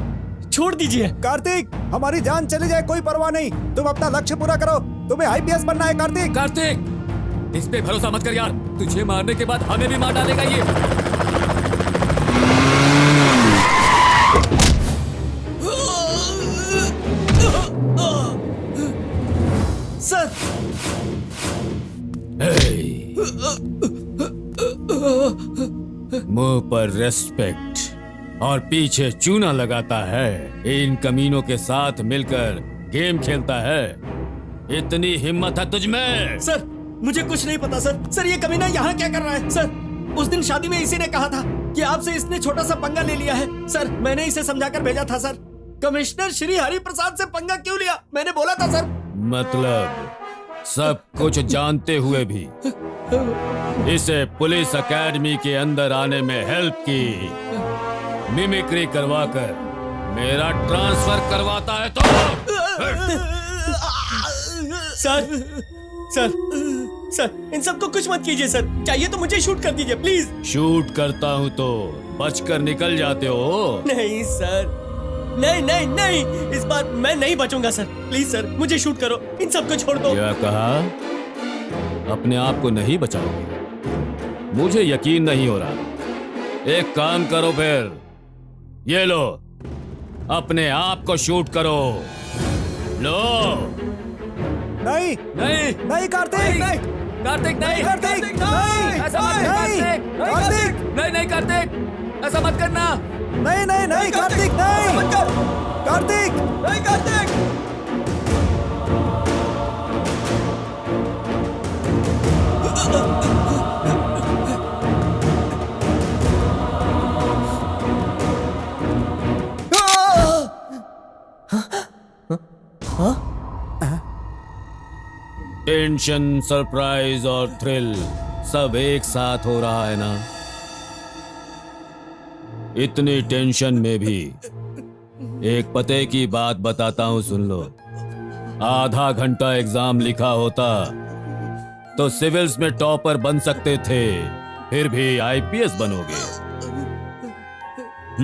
B: छोड़ दीजिए।
G: कार्तिक, हमारी जान चली जाए कोई परवाह नहीं, तुम अपना लक्ष्य पूरा करो। तुम्हें आईपीएस बनना है कार्तिक।
D: कार्तिक, इस पे भरोसा मत कर यार, तुझे मारने के बाद हमें भी मार डालेगा ये।
B: सर,
D: मुंह पर रेस्पेक्ट और पीछे चूना लगाता है। इन कमीनों के साथ मिलकर गेम खेलता है। इतनी हिम्मत है तुझ में?
F: सर, मुझे कुछ नहीं पता सर। सर, ये कमीना यहाँ क्या कर रहा है? सर, उस दिन शादी में इसी ने कहा था कि आपसे इसने छोटा सा पंगा ले लिया है। सर, मैंने इसे समझाकर भेजा था सर। कमिश्नर श्री हरि प्रसाद से पंगा क्यों लिया? मैंने बोला था सर।
D: मतलब सब कुछ जानते हुए भी इसे पुलिस एकेडमी के अंदर आने में हेल्प की, मिमिक्री करवाकर मेरा ट्रांसफर करवाता है तो?
B: सर, सर, सर, इन सबको कुछ मत कीजिए सर। चाहिए तो मुझे शूट कर दीजिए प्लीज।
D: शूट करता हूं तो बचकर निकल जाते हो?
B: नहीं सर, नहीं नहीं नहीं, इस बार मैं नहीं बचूंगा सर। प्लीज सर, मुझे शूट करो, इन सबको छोड़ दो।
D: क्या कहा? अपने आप को नहीं बचाओगे? मुझे यकीन नहीं हो रहा। एक काम करो फिर, ये लो, अपने आप को शूट करो। लो।
G: नहीं
D: नहीं
G: नहीं कार्तिक,
D: नहीं कार्तिक, नहीं
G: कार्तिक, नहीं,
D: ऐसा मत कर कार्तिक,
G: कार्तिक,
D: नहीं नहीं कार्तिक, ऐसा मत करना।
G: नहीं नहीं नहीं कार्तिक, नहीं कार्तिक,
B: नहीं कार्तिक।
D: टेंशन, सरप्राइज और थ्रिल सब एक साथ हो रहा है ना? इतनी टेंशन में भी एक पते की बात बताता हूं, सुन लो। आधा घंटा एग्जाम लिखा होता तो सिविल्स में टॉपर बन सकते थे, फिर भी आईपीएस बनोगे।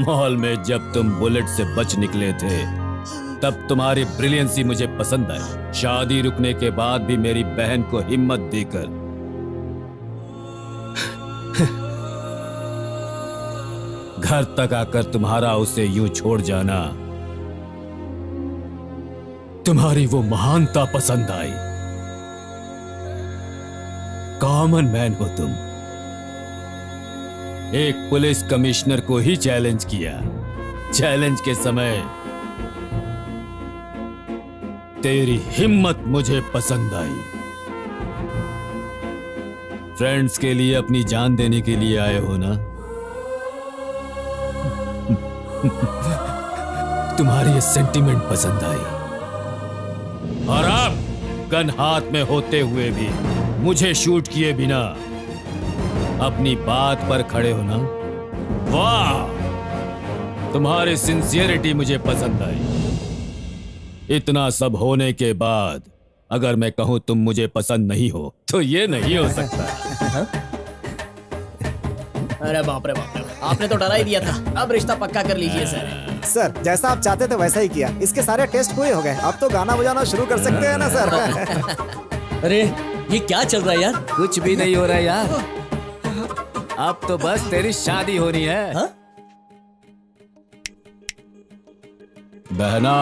D: मॉल में जब तुम बुलेट से बच निकले थे तब तुम्हारी ब्रिलियंसी मुझे पसंद आई। शादी रुकने के बाद भी मेरी बहन को हिम्मत देकर घर तक आकर तुम्हारा उसे यूं छोड़ जाना, तुम्हारी वो महानता पसंद आई। कॉमन मैन हो तुम, एक पुलिस कमिश्नर को ही चैलेंज किया। चैलेंज के समय तेरी हिम्मत मुझे पसंद आई। फ्रेंड्स के लिए अपनी जान देने के लिए आए हो ना? तुम्हारी ये सेंटीमेंट पसंद आई। और अब गन हाथ में होते हुए भी मुझे शूट किए बिना अपनी बात पर खड़े हो ना? वाह, तुम्हारी सिंसियरिटी मुझे पसंद आई। इतना सब होने के बाद अगर मैं कहूं तुम मुझे पसंद नहीं हो तो ये नहीं हो सकता।
C: अरे बाप रे बाप रे, आपने तो डरा ही दिया था। अब रिश्ता पक्का कर लीजिए सर।
G: सर जैसा आप चाहते थे वैसा ही किया। इसके सारे टेस्ट पूरे हो गए, अब तो गाना बजाना शुरू कर सकते हैं ना सर?
B: अरे ये क्या चल रहा है यार?
D: कुछ भी नहीं हो रहा है यार, अब तो बस तेरी शादी होनी है।
B: हाँ?
D: बहना,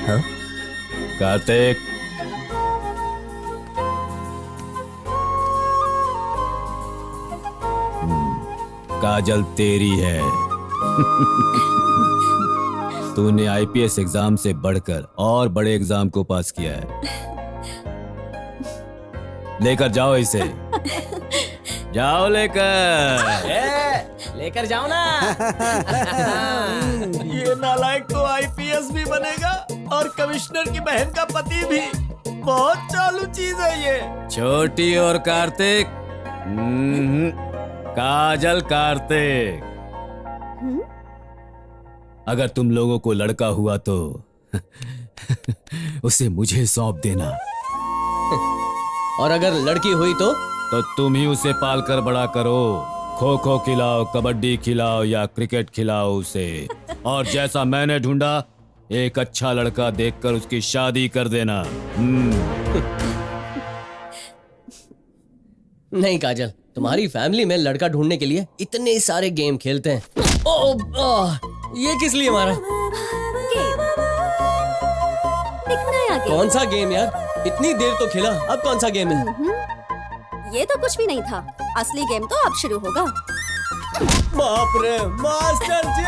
B: हाँ?
D: कार्तिक, काजल तेरी है। तूने आईपीएस एग्जाम से बढ़कर और बड़े एग्जाम को पास किया है। लेकर जाओ इसे, जाओ लेकर।
C: लेकर जाओ ना। ये नालायक तो आईपीएस भी बनेगा और कमिश्नर की बहन का पति भी। बहुत चालू चीज है ये।
D: छोटी और कार्तिक, काजल कार्तिक, अगर तुम लोगों को लड़का हुआ तो उसे मुझे सौंप देना,
B: और अगर लड़की हुई तो
D: तुम ही उसे पाल कर बड़ा करो। खो खो खिलाओ, कबड्डी खिलाओ या क्रिकेट खिलाओ उसे। और जैसा मैंने ढूंढा, एक अच्छा लड़का देखकर उसकी शादी कर देना।
B: नहीं काजल, तुम्हारी फैमिली में लड़का ढूंढने के लिए इतने सारे गेम खेलते हैं। ये किस लिए मारा? कौन सा गेम यार? इतनी देर तो खेला, अब कौन सा गेम है?
A: ये तो कुछ भी नहीं था। असली गेम तो अब शुरू होगा।
B: बाप रे मास्टर जी!